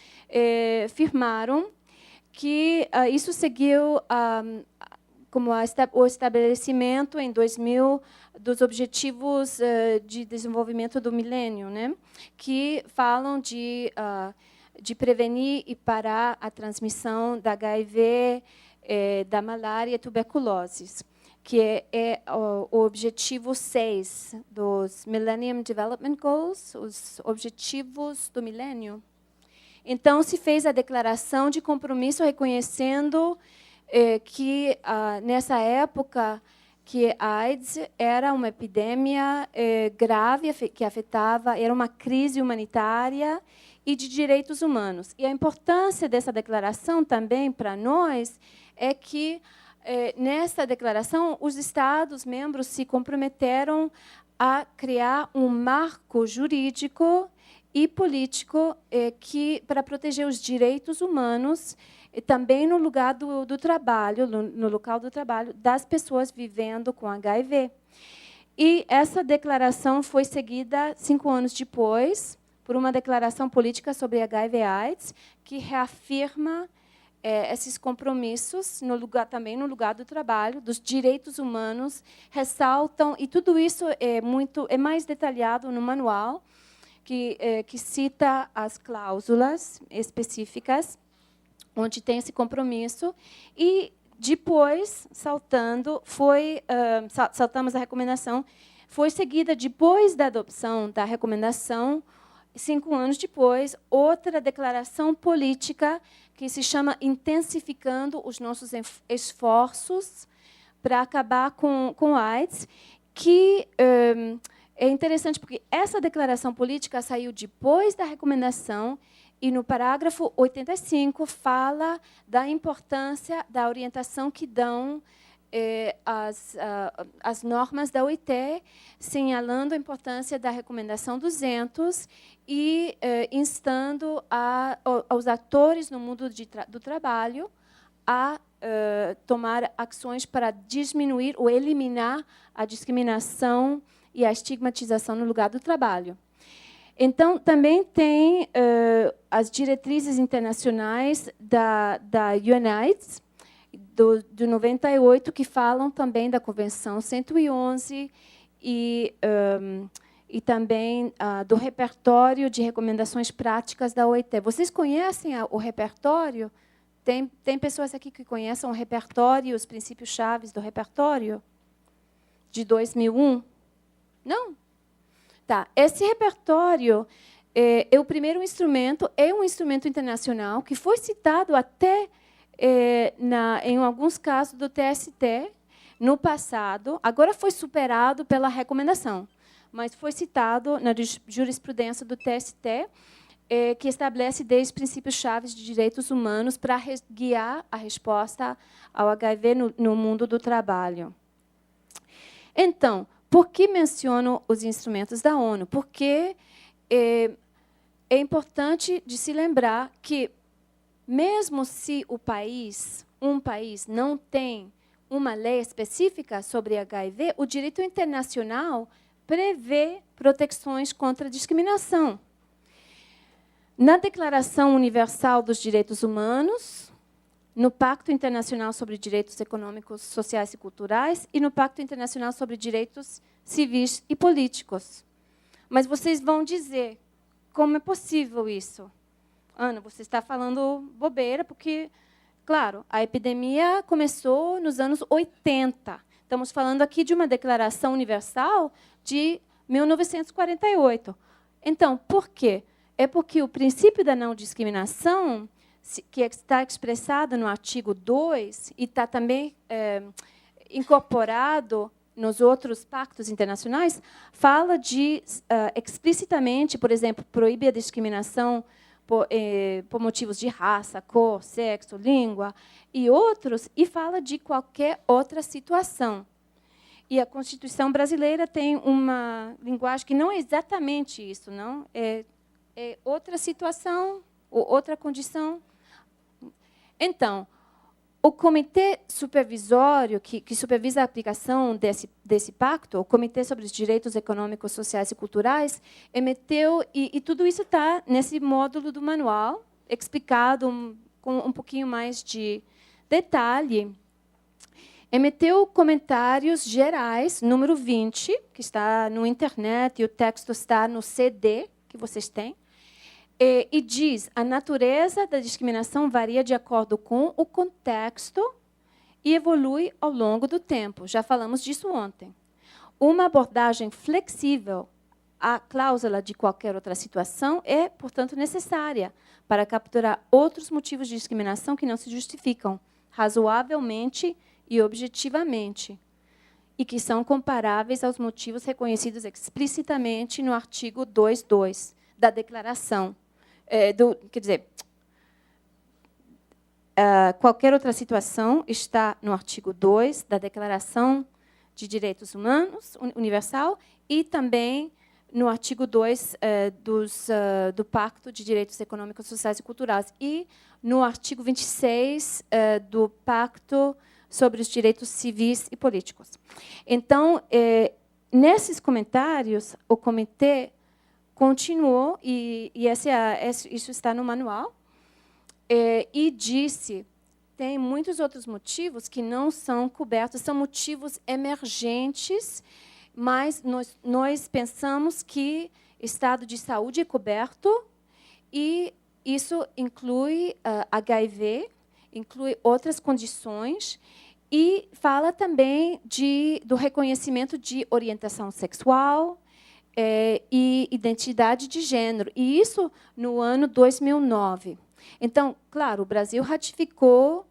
firmaram, que isso seguiu como o estabelecimento em 2000 dos Objetivos de Desenvolvimento do Milênio, né, que falam de prevenir e parar a transmissão da HIV, da malária e tuberculose, que é o objetivo 6 dos Millennium Development Goals, os Objetivos do Milênio. Então, se fez a declaração de compromisso reconhecendo que, nessa época, que a AIDS era uma epidemia grave, que afetava, era uma crise humanitária e de direitos humanos. E a importância dessa declaração também para nós é que nessa declaração, os Estados-membros se comprometeram a criar um marco jurídico e político para proteger os direitos humanos, e também no lugar do trabalho, no local do trabalho, das pessoas vivendo com HIV. E essa declaração foi seguida, 5 anos depois, por uma declaração política sobre HIV/AIDS, que reafirma esses compromissos também no lugar do trabalho, dos direitos humanos, ressaltam, e tudo isso é mais detalhado no manual, que cita as cláusulas específicas, onde tem esse compromisso, e depois, saltamos a recomendação, foi seguida, depois da adopção da recomendação, 5 anos depois, outra declaração política que se chama Intensificando os Nossos Esforços para Acabar com AIDS, que é interessante porque essa declaração política saiu depois da recomendação e, no parágrafo 85, fala da importância da orientação que dão as normas da OIT, assinalando a importância da recomendação 200 e instando aos atores no mundo do trabalho a tomar ações para diminuir ou eliminar a discriminação e a estigmatização no lugar do trabalho. Então, também tem as diretrizes internacionais da UNAIDS, de 98, que falam também da Convenção 111 e também do repertório de recomendações práticas da OIT. Vocês conhecem o repertório? Tem pessoas aqui que conhecem o repertório, os princípios chaves do repertório de 2001? Não? Tá. Esse repertório é o primeiro instrumento, é um instrumento internacional que foi citado até em alguns casos do TST no passado. Agora foi superado pela recomendação, mas foi citado na jurisprudência do TST, que estabelece 10 princípios chaves de direitos humanos para guiar a resposta ao HIV no mundo do trabalho. Então, por que menciono os instrumentos da ONU? Porque é importante de se lembrar que, mesmo se um país não tem uma lei específica sobre HIV, o direito internacional prevê proteções contra a discriminação. Na Declaração Universal dos Direitos Humanos, no Pacto Internacional sobre Direitos Econômicos, Sociais e Culturais e no Pacto Internacional sobre Direitos Civis e Políticos. Mas vocês vão dizer, como é possível isso? Ana, você está falando bobeira, porque, claro, a epidemia começou nos anos 80. Estamos falando aqui de uma Declaração Universal de 1948. Então, por quê? É porque o princípio da não discriminação, que está expressado no artigo 2 e está também incorporado nos outros pactos internacionais, fala explicitamente, por exemplo, proíbe a discriminação por motivos de raça, cor, sexo, língua e outros, e fala de qualquer outra situação. E a Constituição brasileira tem uma linguagem que não é exatamente isso, não? É outra situação, ou outra condição. Então, o Comitê Supervisório, que supervisa a aplicação desse pacto, o Comitê sobre os Direitos Econômicos, Sociais e Culturais, emeteu, e tudo isso está nesse módulo do manual, explicado com um pouquinho mais de detalhe, emeteu comentários gerais, número 20, que está no internet, e o texto está no CD que vocês têm, e diz: a natureza da discriminação varia de acordo com o contexto e evolui ao longo do tempo. Já falamos disso ontem. Uma abordagem flexível à cláusula de qualquer outra situação é, portanto, necessária para capturar outros motivos de discriminação que não se justificam razoavelmente e objetivamente, e que são comparáveis aos motivos reconhecidos explicitamente no artigo 2.2 da Declaração. Quer dizer, qualquer outra situação está no artigo 2 da Declaração de Direitos Humanos Universal e também no artigo 2 do Pacto de Direitos Econômicos, Sociais e Culturais e no artigo 26 do Pacto sobre os Direitos Civis e Políticos. Então, nesses comentários, o comitê continuou, e isso está no manual, e disse, tem muitos outros motivos que não são cobertos, são motivos emergentes, mas nós pensamos que estado de saúde é coberto, e isso inclui HIV, inclui outras condições, e fala também do reconhecimento de orientação sexual e identidade de gênero, e isso no ano 2009. Então, claro, o Brasil ratificou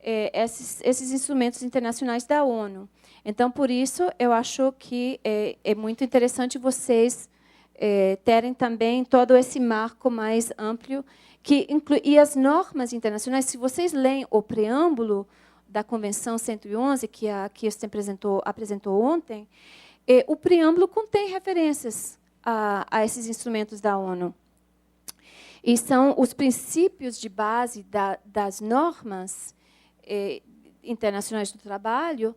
esses instrumentos internacionais da ONU. Então, por isso, eu acho que é muito interessante vocês terem também todo esse marco mais amplo que inclui, e as normas internacionais. Se vocês leem o preâmbulo da Convenção 111, que a Kirsten apresentou ontem, o preâmbulo contém referências a esses instrumentos da ONU. E são os princípios de base das normas internacionais do trabalho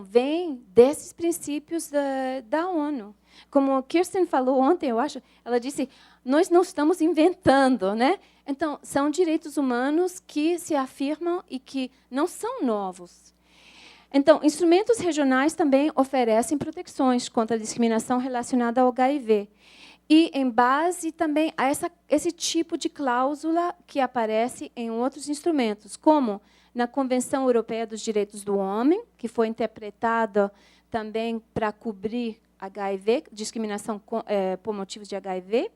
vêm desses princípios da ONU. Como a Kirsten falou ontem, eu acho, ela disse, nós não estamos inventando, né? Então, são direitos humanos que se afirmam e que não são novos. Então, instrumentos regionais também oferecem proteções contra a discriminação relacionada ao HIV. E em base também a esse tipo de cláusula que aparece em outros instrumentos, como na Convenção Europeia dos Direitos do Homem, que foi interpretada também para cobrir HIV, discriminação por motivos de HIV,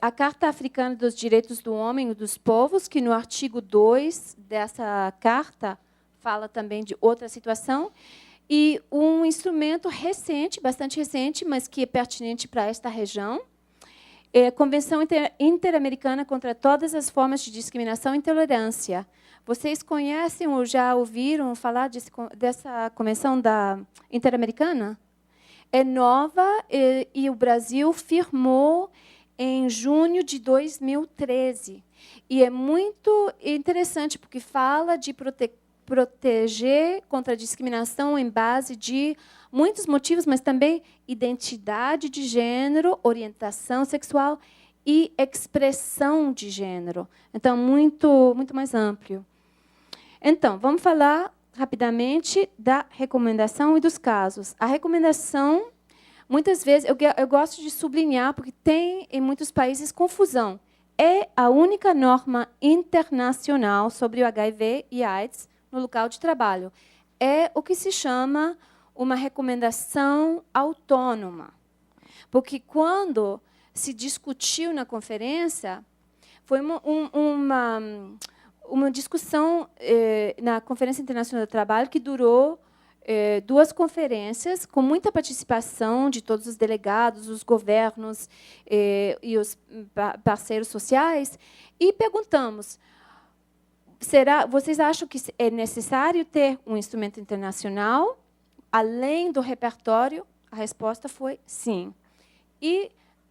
a Carta Africana dos Direitos do Homem e dos Povos, que no artigo 2 dessa carta fala também de outra situação, e um instrumento recente, bastante recente, mas que é pertinente para esta região, é a Convenção Interamericana contra todas as formas de discriminação e intolerância. Vocês conhecem ou já ouviram falar dessa Convenção Interamericana? É nova e o Brasil firmou em junho de 2013. E é muito interessante, porque fala de proteger contra a discriminação em base de muitos motivos, mas também identidade de gênero, orientação sexual e expressão de gênero. Então, muito mais amplo. Então, vamos falar rapidamente da recomendação e dos casos. A recomendação, muitas vezes, eu gosto de sublinhar, porque tem, em muitos países, confusão. É a única norma internacional sobre o HIV e AIDS no local de trabalho. É o que se chama uma recomendação autônoma. Porque, quando se discutiu na conferência, foi uma discussão na Conferência Internacional do Trabalho que durou 2 conferências, com muita participação de todos os delegados, os governos e os parceiros sociais, e perguntamos, vocês acham que é necessário ter um instrumento internacional, além do repertório? A resposta foi sim. E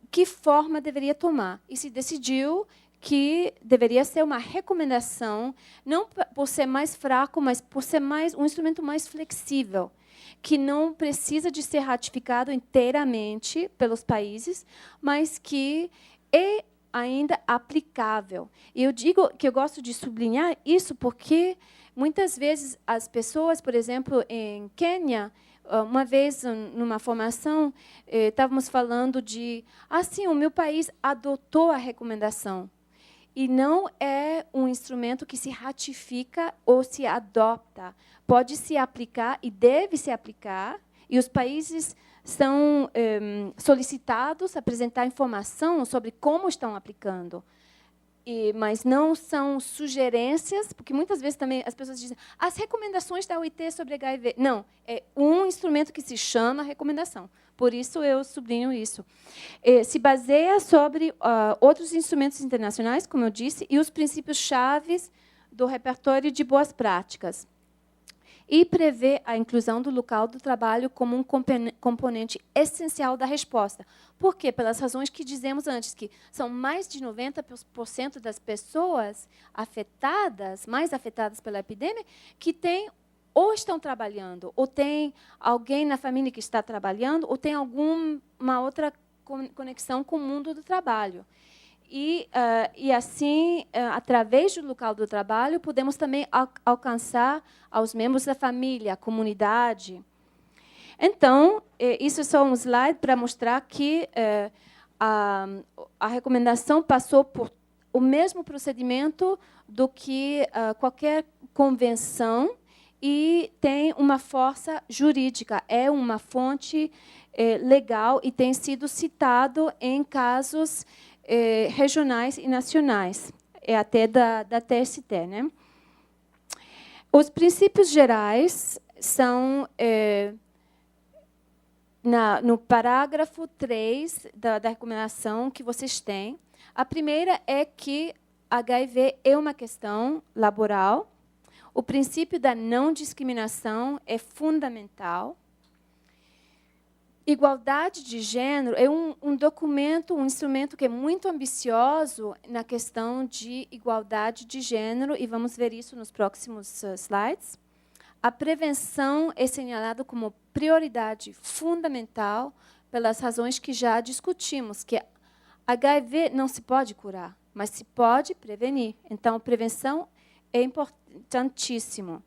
que forma deveria tomar? E se decidiu que deveria ser uma recomendação, não por ser mais fraco, mas por ser um instrumento mais flexível, que não precisa de ser ratificado inteiramente pelos países, mas que é ainda aplicável. E eu digo que eu gosto de sublinhar isso porque, muitas vezes, as pessoas, por exemplo, em Quênia, uma vez, numa formação, estávamos falando de, o meu país adotou a recomendação. E não é um instrumento que se ratifica ou se adopta. Pode se aplicar e deve se aplicar, e os países são solicitados a apresentar informação sobre como estão aplicando. Mas não são sugerências, porque muitas vezes também as pessoas dizem as recomendações da OIT sobre HIV. Não, é um instrumento que se chama recomendação. Por isso eu sublinho isso. Se baseia sobre outros instrumentos internacionais, como eu disse, e os princípios chaves do repertório de boas práticas e prevê a inclusão do local do trabalho como um componente essencial da resposta. Por quê? Pelas razões que dizemos antes, que são mais de 90% das pessoas afetadas, mais afetadas pela epidemia, que têm ou estão trabalhando, ou tem alguém na família que está trabalhando, ou tem alguma outra conexão com o mundo do trabalho. E assim, através do local do trabalho, podemos também alcançar aos membros da família, a comunidade. Então, isso é só um slide para mostrar que a recomendação passou por o mesmo procedimento do que qualquer convenção e tem uma força jurídica, é uma fonte legal e tem sido citado em casos regionais e nacionais, até da TST. Né? Os princípios gerais são, no parágrafo 3 da recomendação que vocês têm. A primeira é que HIV é uma questão laboral. O princípio da não discriminação é fundamental. Igualdade de gênero é um documento, um instrumento que é muito ambicioso na questão de igualdade de gênero, e vamos ver isso nos próximos slides. A prevenção é assinalada como prioridade fundamental pelas razões que já discutimos, que HIV não se pode curar, mas se pode prevenir. Então, prevenção é importantíssimo.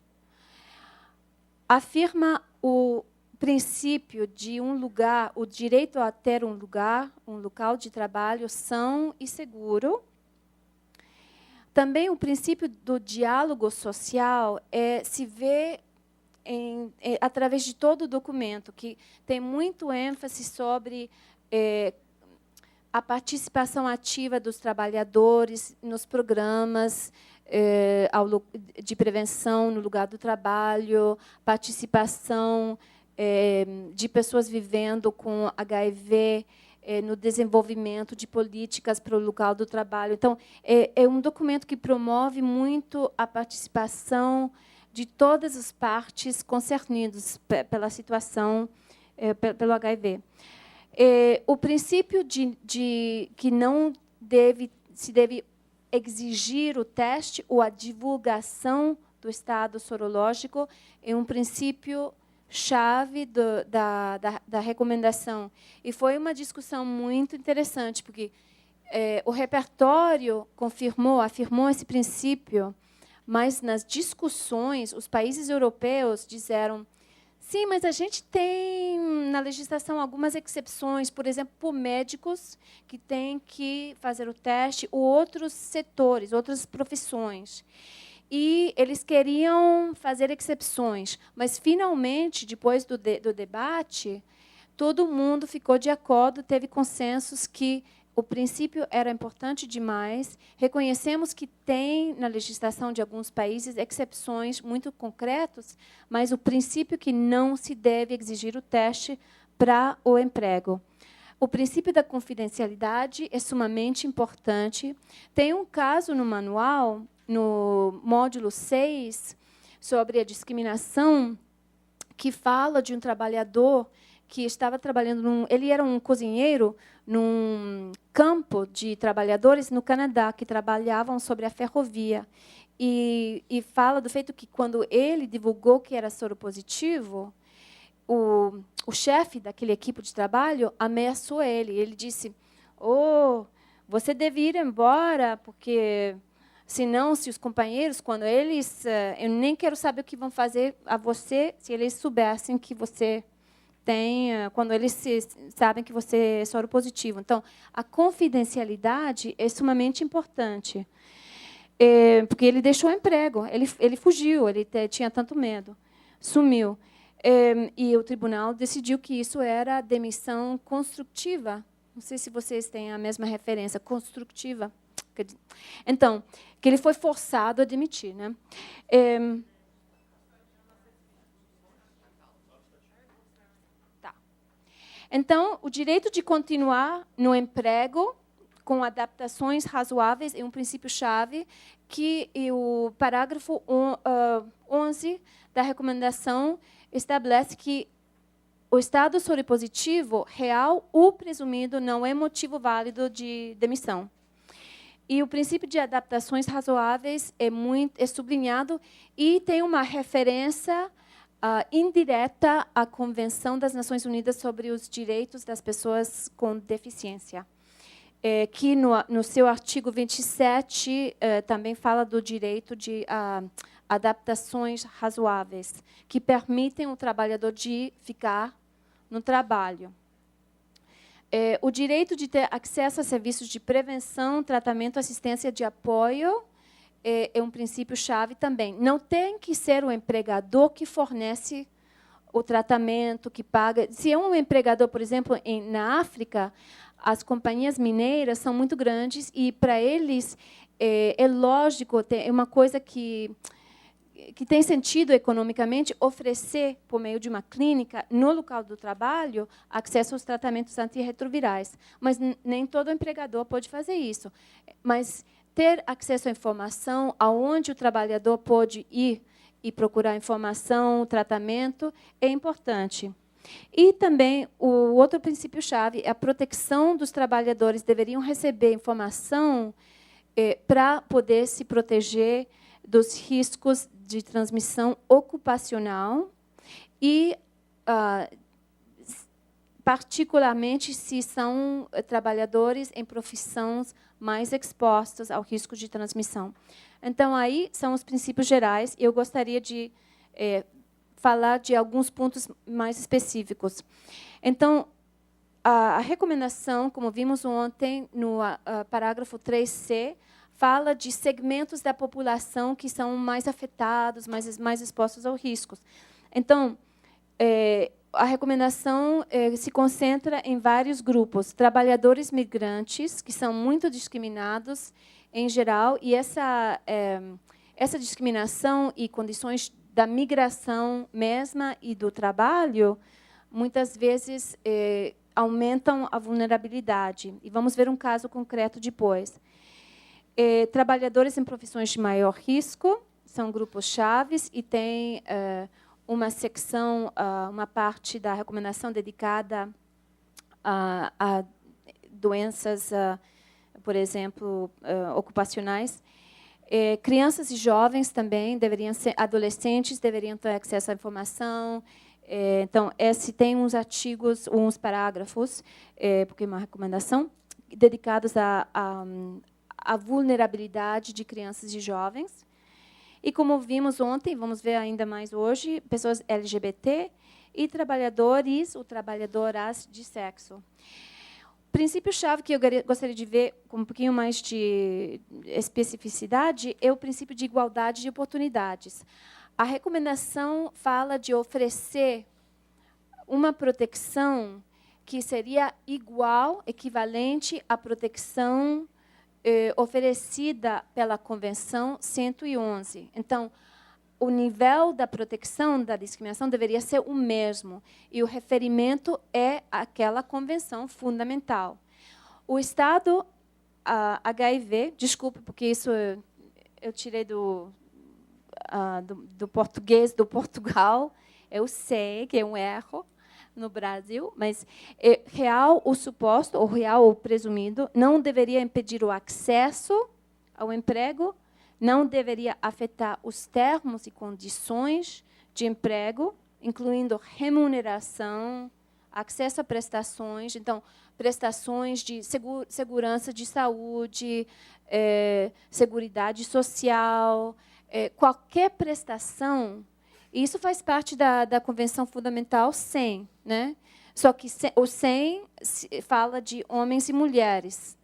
Afirma o princípio de um lugar, o direito a ter um lugar, um local de trabalho são e seguro. Também o princípio do diálogo social se vê através de todo o documento, que tem muito ênfase sobre a participação ativa dos trabalhadores nos programas de prevenção no lugar do trabalho, participação de pessoas vivendo com HIV no desenvolvimento de políticas para o local do trabalho. Então, é um documento que promove muito a participação de todas as partes concernidas pela situação, pelo HIV. O princípio de que não se deve exigir o teste ou a divulgação do estado sorológico é um princípio chave da recomendação. E foi uma discussão muito interessante, porque o repertório afirmou esse princípio, mas nas discussões, os países europeus disseram, sim, mas a gente tem na legislação algumas exceções, por exemplo, por médicos que têm que fazer o teste, ou outros setores, outras profissões. E eles queriam fazer exceções, mas, finalmente, depois do debate, todo mundo ficou de acordo, teve consensos que o princípio era importante demais. Reconhecemos que tem, na legislação de alguns países, exceções muito concretas, mas o princípio que não se deve exigir o teste para o emprego. O princípio da confidencialidade é sumamente importante. Tem um caso no manual, no módulo 6, sobre a discriminação, que fala de um trabalhador que estava trabalhando, ele era um cozinheiro num campo de trabalhadores no Canadá, que trabalhavam sobre a ferrovia. E fala do feito que, quando ele divulgou que era soropositivo, o chefe daquele equipe de trabalho ameaçou ele. Ele disse, você deve ir embora, porque... Senão, se os companheiros, quando eles... eu nem quero saber o que vão fazer a você se eles soubessem que você tem... quando eles sabem que você é soropositivo. Então, a confidencialidade é sumamente importante. Porque ele deixou o emprego, ele fugiu, ele tinha tanto medo. Sumiu. E o tribunal decidiu que isso era demissão construtiva. Não sei se vocês têm a mesma referência, construtiva. Então, que ele foi forçado a demitir. Né? Tá. Então, o direito de continuar no emprego com adaptações razoáveis, é um princípio-chave que o parágrafo 11 da recomendação estabelece que o estado soropositivo real ou presumido não é motivo válido de demissão. E o princípio de adaptações razoáveis é sublinhado e tem uma referência indireta à Convenção das Nações Unidas sobre os Direitos das Pessoas com Deficiência, que no seu artigo 27 também fala do direito de adaptações razoáveis, que permitem o trabalhador de ficar no trabalho. O direito de ter acesso a serviços de prevenção, tratamento, assistência de apoio é um princípio-chave também. Não tem que ser o empregador que fornece o tratamento, que paga. Se é um empregador, por exemplo, na África, as companhias mineiras são muito grandes e, para eles, é lógico, é uma coisa que tem sentido economicamente oferecer, por meio de uma clínica, no local do trabalho, acesso aos tratamentos antirretrovirais. Mas nem todo empregador pode fazer isso. Mas ter acesso à informação, aonde o trabalhador pode ir e procurar informação, tratamento, é importante. E também, o outro princípio-chave é a proteção dos trabalhadores. Deveriam receber informação para poder se proteger dos riscos de transmissão ocupacional e, particularmente, se são trabalhadores em profissões mais expostas ao risco de transmissão. Então, aí são os princípios gerais. Eu gostaria de falar de alguns pontos mais específicos. Então, a recomendação, como vimos ontem, no parágrafo 3C, fala de segmentos da população que são mais afetados, mais expostos aos riscos. Então, a recomendação se concentra em vários grupos. Trabalhadores migrantes, que são muito discriminados em geral, e essa discriminação e condições da migração mesma e do trabalho, muitas vezes aumentam a vulnerabilidade. E vamos ver um caso concreto depois. Trabalhadores em profissões de maior risco são grupos chaves e tem uma secção, uma parte da recomendação dedicada a doenças, por exemplo, ocupacionais. Crianças e jovens também deveriam ser, adolescentes deveriam ter acesso à informação. Então, esse tem uns artigos, uns parágrafos, porque é uma recomendação, dedicados à vulnerabilidade de crianças e jovens. E, como vimos ontem, vamos ver ainda mais hoje, pessoas LGBT e trabalhadores ou trabalhadoras de sexo. O princípio-chave que eu gostaria de ver com um pouquinho mais de especificidade é o princípio de igualdade de oportunidades. A recomendação fala de oferecer uma proteção que seria igual, equivalente à proteção oferecida pela Convenção 111. Então, o nível da proteção da discriminação deveria ser o mesmo, e o referimento é aquela convenção fundamental. O Estado HIV, desculpe, porque isso eu tirei do português do Portugal, eu sei que é um erro no Brasil, mas real ou suposto, ou real ou presumido, não deveria impedir o acesso ao emprego, não deveria afetar os termos e condições de emprego, incluindo remuneração, acesso a prestações, então, prestações de segurança de saúde, seguridade social, qualquer prestação. Isso faz parte da Convenção Fundamental 100, né? Só que o 100 fala de homens e mulheres.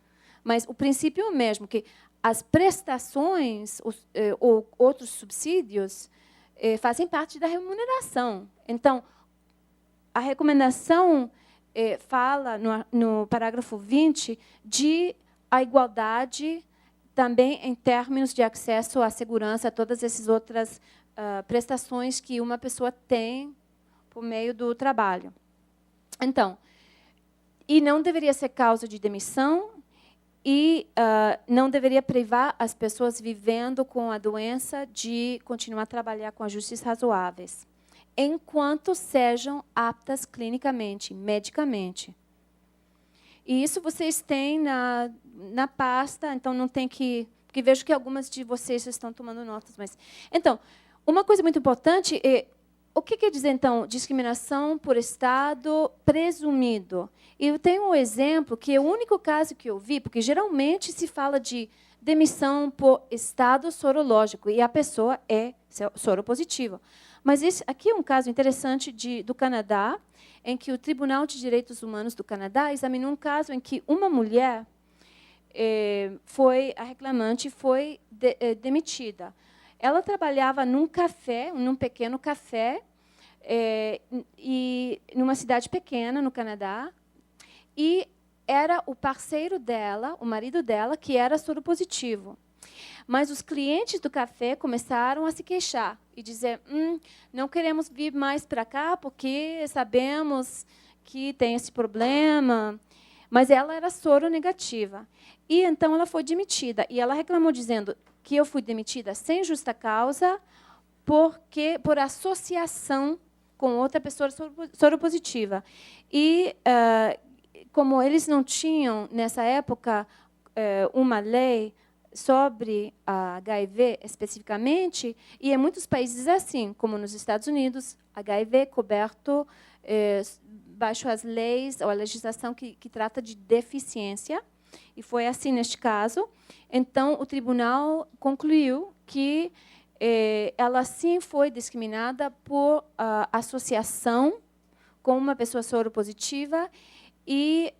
Mas o princípio é o mesmo, que as prestações ou outros subsídios fazem parte da remuneração. Então, a recomendação fala, no parágrafo 20, de a igualdade também em termos de acesso à segurança, a todas essas outras prestações que uma pessoa tem por meio do trabalho. Então, e não deveria ser causa de demissão, e não deveria privar as pessoas vivendo com a doença de continuar a trabalhar com ajustes razoáveis, enquanto sejam aptas clinicamente, medicamente. E isso vocês têm na pasta, então não tem que... Porque vejo que algumas de vocês estão tomando notas. Mas então, uma coisa muito importante é... O que quer dizer, então, discriminação por estado presumido? E eu tenho um exemplo, que é o único caso que eu vi, porque geralmente se fala de demissão por estado sorológico, e a pessoa é soropositiva. Mas esse aqui é um caso interessante do Canadá, em que o Tribunal de Direitos Humanos do Canadá examinou um caso em que uma mulher, a reclamante, foi demitida. Ela trabalhava num café, num pequeno café, e numa cidade pequena, no Canadá, e era o parceiro dela, o marido dela, que era soropositivo. Mas os clientes do café começaram a se queixar e dizer: não queremos vir mais para cá porque sabemos que tem esse problema. Mas ela era soronegativa. E então ela foi demitida. E ela reclamou dizendo que eu fui demitida sem justa causa por associação com outra pessoa soropositiva. E, como eles não tinham, nessa época, uma lei sobre a HIV especificamente, e em muitos países assim, como nos Estados Unidos, HIV é coberto baixo as leis ou a legislação que trata de deficiência, e foi assim neste caso. Então, o tribunal concluiu que ela sim foi discriminada por associação com uma pessoa soropositiva e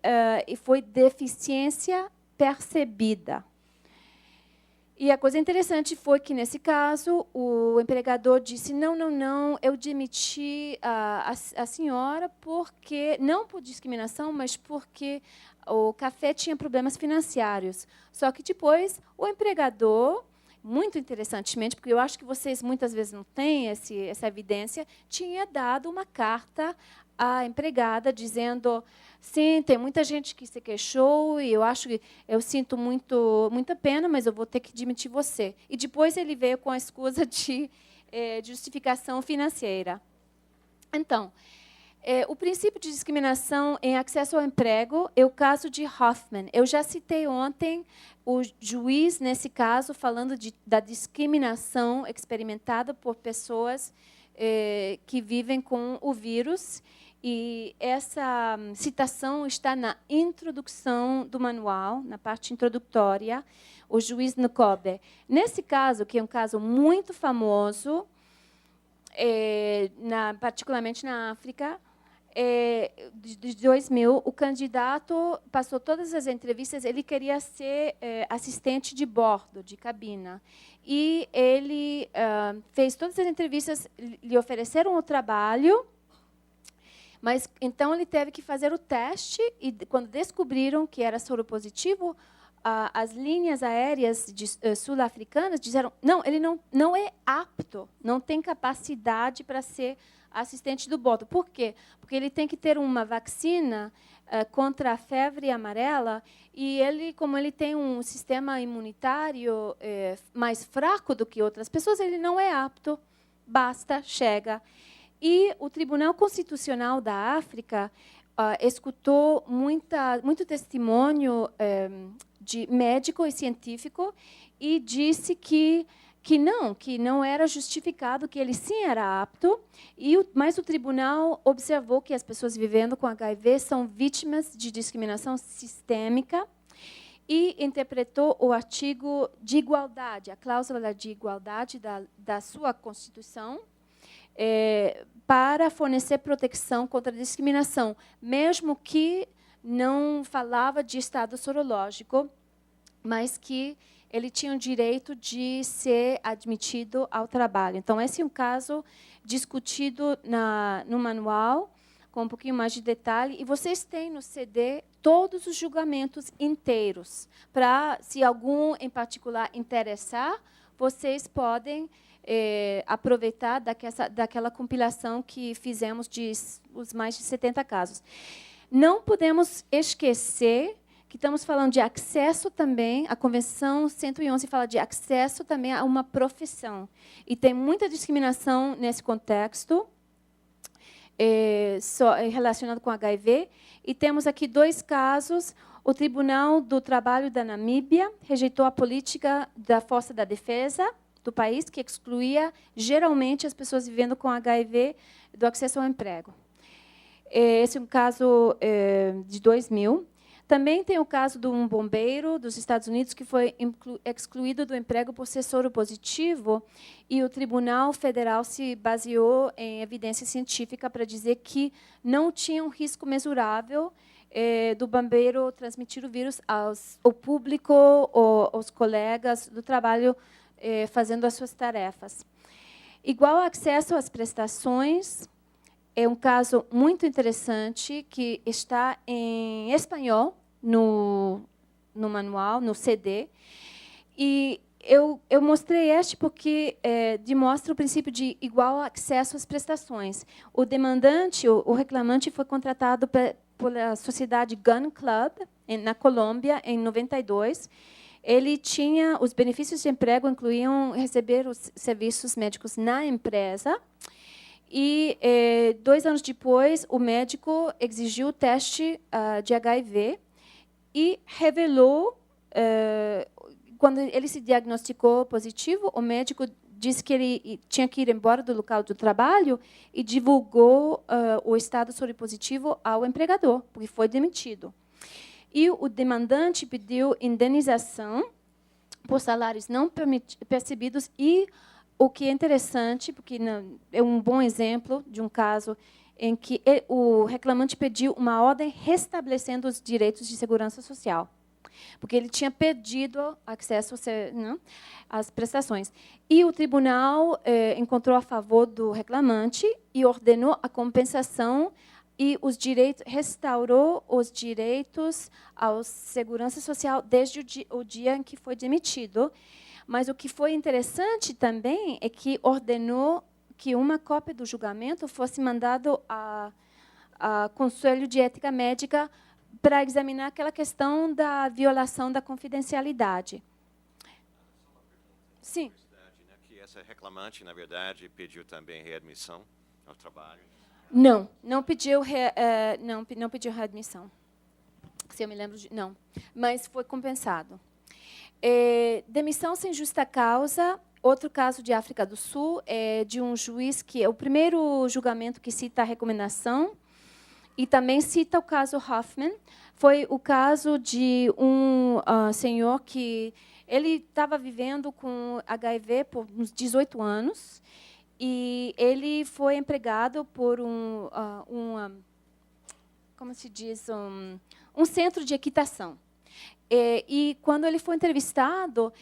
foi deficiência percebida. E a coisa interessante foi que, nesse caso, o empregador disse: não, eu demiti a senhora porque, não por discriminação, mas porque o café tinha problemas financeiros. Só que depois o empregador, muito interessantemente, porque eu acho que vocês muitas vezes não têm essa evidência, tinha dado uma carta à empregada dizendo: sim, tem muita gente que se queixou e eu sinto muita pena, mas eu vou ter que demitir você. E depois ele veio com a excusa de justificação financeira. Então, o princípio de discriminação em acesso ao emprego é o caso de Hoffman. Eu já citei ontem o juiz, nesse caso, falando da discriminação experimentada por pessoas que vivem com o vírus. E essa citação está na introdução do manual, na parte introdutória, o juiz Nkobe. Nesse caso, que é um caso muito famoso, particularmente na África, de 2000, o candidato passou todas as entrevistas, ele queria ser assistente de bordo, de cabina. E ele fez todas as entrevistas, lhe ofereceram o trabalho, mas então ele teve que fazer o teste, e quando descobriram que era soropositivo, as linhas aéreas sul-africanas disseram: não, ele não é apto, não tem capacidade para ser assistente do bordo. Por quê? Porque ele tem que ter uma vacina contra a febre amarela, e ele, como ele tem um sistema imunitário mais fraco do que outras pessoas, ele não é apto. Basta, chega. E o Tribunal Constitucional da África escutou muito testemunho de médico e científico e disse que não era justificado, que ele sim era apto. Mas o tribunal observou que as pessoas vivendo com HIV são vítimas de discriminação sistêmica e interpretou o artigo de igualdade, a cláusula de igualdade da sua Constituição, para fornecer proteção contra a discriminação, mesmo que não falava de estado sorológico, mas que ele tinha o direito de ser admitido ao trabalho. Então, esse é um caso discutido no manual, com um pouquinho mais de detalhe, e vocês têm no CD todos os julgamentos inteiros. Se algum em particular interessar, vocês podem aproveitar daquela compilação que fizemos de os mais de 70 casos. Não podemos esquecer que estamos falando de acesso também, a Convenção 111 fala de acesso também a uma profissão. E tem muita discriminação nesse contexto, relacionado com HIV. E temos aqui 2 casos. O Tribunal do Trabalho da Namíbia rejeitou a política da Força da Defesa do país, que excluía geralmente as pessoas vivendo com HIV do acesso ao emprego. Esse é um caso de 2000. Também tem o caso de um bombeiro dos Estados Unidos que foi excluído do emprego por ser soropositivo, e o Tribunal Federal se baseou em evidência científica para dizer que não tinha um risco mesurável do bombeiro transmitir o vírus ao público ou aos colegas do trabalho fazendo as suas tarefas. Igual acesso às prestações, é um caso muito interessante que está em espanhol no manual, no CD. E eu mostrei este porque demonstra o princípio de igual acesso às prestações. O demandante, o reclamante, foi contratado pela sociedade Gun Club, na Colômbia, em 92. Ele tinha os benefícios de emprego, incluíam receber os serviços médicos na empresa. E 2 anos depois, o médico exigiu o teste de HIV e revelou, quando ele se diagnosticou positivo, o médico disse que ele tinha que ir embora do local do trabalho e divulgou o estado soropositivo ao empregador, porque foi demitido. E o demandante pediu indenização por salários não percebidos e o que é interessante, porque é um bom exemplo de um caso em que o reclamante pediu uma ordem restabelecendo os direitos de segurança social, porque ele tinha perdido acesso às prestações. E o tribunal encontrou a favor do reclamante e ordenou a compensação e restaurou os direitos à segurança social desde o dia em que foi demitido. Mas o que foi interessante também é que ordenou que uma cópia do julgamento fosse mandado ao Conselho de Ética Médica para examinar aquela questão da violação da confidencialidade. Sim. Que essa reclamante, na verdade, pediu também readmissão ao trabalho. Não pediu readmissão. Se eu me lembro não, mas foi compensado. Demissão sem justa causa. Outro caso de África do Sul é de um juiz que é o primeiro julgamento que cita a recomendação e também cita o caso Hoffman. Foi o caso de um senhor que ele estava vivendo com HIV por uns 18 anos e ele foi empregado por como se diz, um centro de equitação. E quando ele foi entrevistado,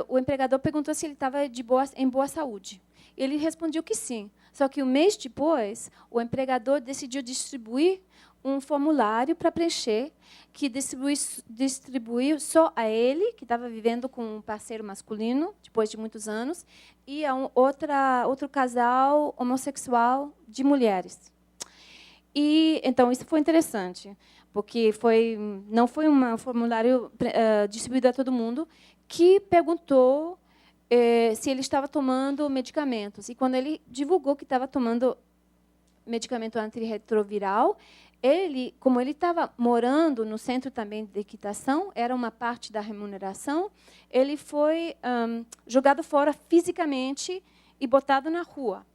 o empregador perguntou se ele estava em boa saúde. Ele respondeu que sim. Só que um mês depois, o empregador decidiu distribuir um formulário para preencher, que distribuiu só a ele, que estava vivendo com um parceiro masculino, depois de muitos anos, e a outro casal homossexual de mulheres. E então isso foi interessante, porque não foi um formulário distribuído a todo mundo, que perguntou se ele estava tomando medicamentos. E quando ele divulgou que estava tomando medicamento antirretroviral, como ele estava morando no centro também de equitação, era uma parte da remuneração, ele foi jogado fora fisicamente e botado na rua.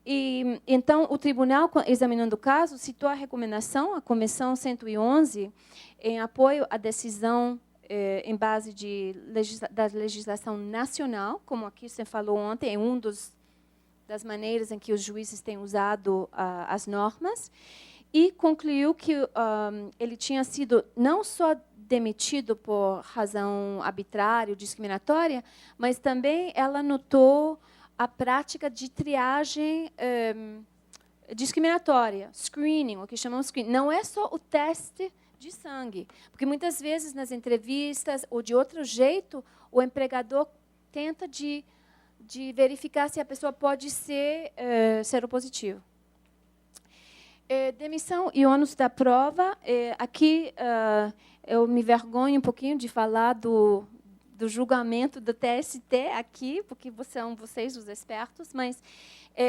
E então o tribunal, examinando o caso, citou a recomendação, a Convenção 111, em apoio à decisão em base da legislação nacional, como aqui você falou ontem, é uma das maneiras em que os juízes têm usado as normas, e concluiu que ele tinha sido não só demitido por razão arbitrária ou discriminatória, mas também ela notou a prática de triagem discriminatória, screening, o que chamamos de screening. Não é só o teste de sangue, porque muitas vezes nas entrevistas ou de outro jeito o empregador tenta de verificar se a pessoa pode ser seropositivo. Demissão e ônus da prova. Aqui eu me vergonho um pouquinho de falar do julgamento do TST aqui, porque são vocês os expertos, mas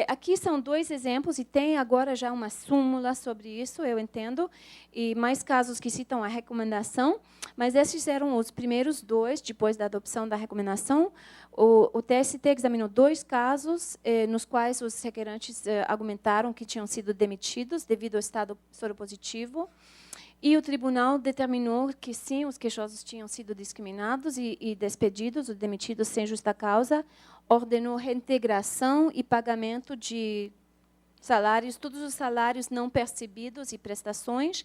aqui são 2 exemplos, e tem agora já uma súmula sobre isso, eu entendo, e mais casos que citam a recomendação, mas esses eram os primeiros 2, depois da adopção da recomendação. O TST examinou 2 casos, nos quais os requerantes argumentaram que tinham sido demitidos devido ao estado soropositivo, e o tribunal determinou que, sim, os queixosos tinham sido discriminados e despedidos ou demitidos sem justa causa, ordenou reintegração e pagamento de salários, todos os salários não percebidos e prestações.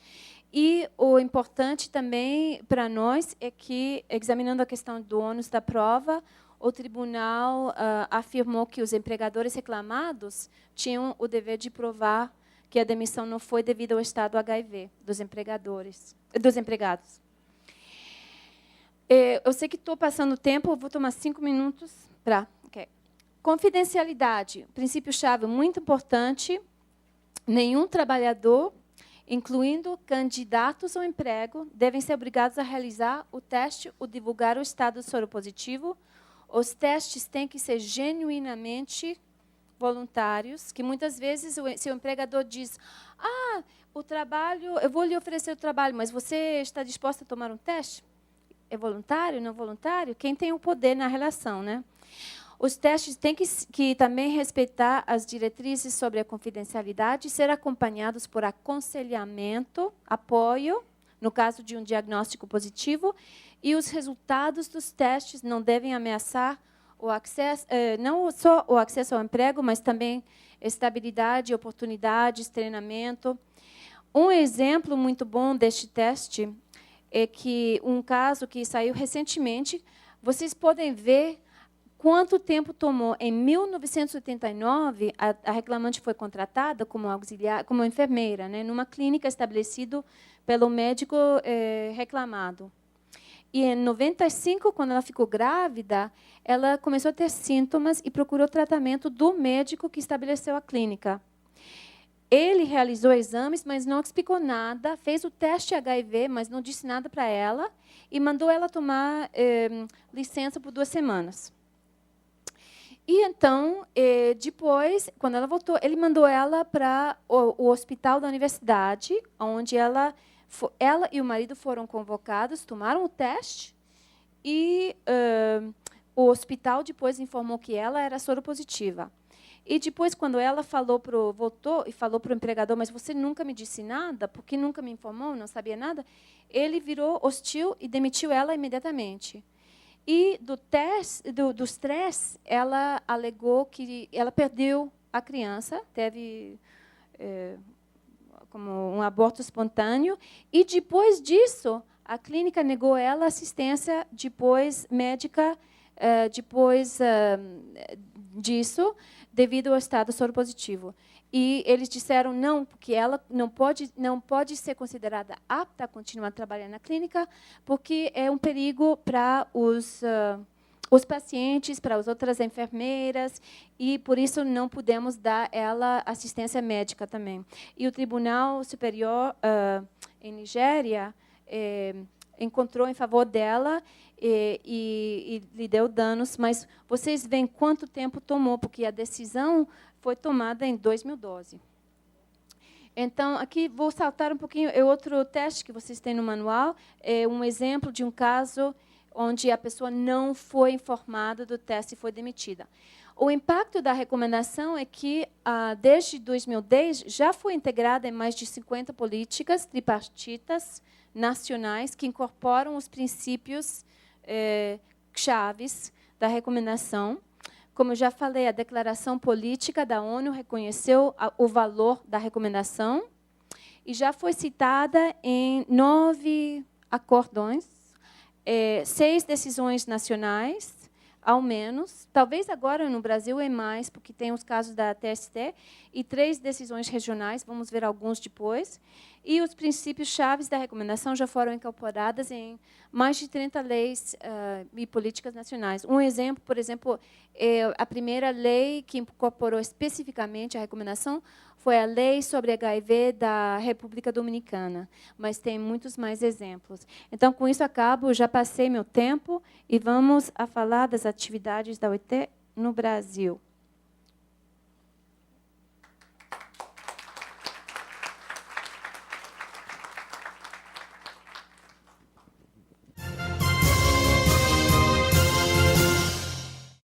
E o importante também para nós é que, examinando a questão do ônus da prova, o tribunal afirmou que os empregadores reclamados tinham o dever de provar que a demissão não foi devido ao estado HIV dos empregados. Eu sei que estou passando tempo, eu vou tomar 5 minutos para... Okay. Confidencialidade, princípio-chave muito importante. Nenhum trabalhador, incluindo candidatos ao emprego, devem ser obrigados a realizar o teste ou divulgar o estado soropositivo. Os testes têm que ser genuinamente voluntários, que muitas vezes o seu empregador diz: o trabalho, eu vou lhe oferecer o trabalho, mas você está disposta a tomar um teste? É voluntário, não voluntário? Quem tem o poder na relação, né? Os testes têm que também respeitar as diretrizes sobre a confidencialidade, ser acompanhados por aconselhamento, apoio, no caso de um diagnóstico positivo, e os resultados dos testes não devem ameaçar o acesso, não só o acesso ao emprego, mas também estabilidade, oportunidades, treinamento. Um exemplo muito bom deste teste é que um caso que saiu recentemente, vocês podem ver quanto tempo tomou. Em 1989, a reclamante foi contratada como auxiliar, como enfermeira, né, numa clínica estabelecida pelo médico reclamado. E em 95, quando ela ficou grávida, ela começou a ter sintomas e procurou tratamento do médico que estabeleceu a clínica. Ele realizou exames, mas não explicou nada, fez o teste HIV, mas não disse nada para ela, e mandou ela tomar licença por 2 semanas. E então, depois, quando ela voltou, ele mandou ela para o hospital da universidade, onde ela e o marido foram convocados, tomaram o teste, e o hospital depois informou que ela era soropositiva. E depois, quando ela voltou e falou para o empregador: mas você nunca me disse nada, porque nunca me informou, não sabia nada, ele virou hostil e demitiu ela imediatamente. E dos 3, ela alegou que ela perdeu a criança, teve como um aborto espontâneo, e depois disso, a clínica negou ela assistência médica, depois disso, devido ao estado soropositivo. E eles disseram não, porque ela não pode ser considerada apta a continuar trabalhando na clínica, porque é um perigo para os pacientes, para as outras enfermeiras, e, por isso, não podemos dar ela assistência médica também. E o Tribunal Superior em Nigéria encontrou em favor dela e lhe deu danos, mas vocês veem quanto tempo tomou, porque a decisão foi tomada em 2012. Então, aqui vou saltar um pouquinho, é outro teste que vocês têm no manual, é um exemplo de um caso onde a pessoa não foi informada do teste e foi demitida. O impacto da recomendação é que, desde 2010, já foi integrada em mais de 50 políticas tripartitas nacionais que incorporam os princípios chaves da recomendação. Como eu já falei, a Declaração Política da ONU reconheceu o valor da recomendação e já foi citada em 9 acordões, 6 decisões nacionais, ao menos. Talvez agora no Brasil é mais, porque tem os casos da TST, e 3 decisões regionais, vamos ver alguns depois. E os princípios chaves da recomendação já foram incorporadas em mais de 30 leis e políticas nacionais. Um exemplo, por exemplo, a primeira lei que incorporou especificamente a recomendação foi a lei sobre HIV da República Dominicana, mas tem muitos mais exemplos. Então, com isso acabo, já passei meu tempo e vamos a falar das atividades da OIT no Brasil.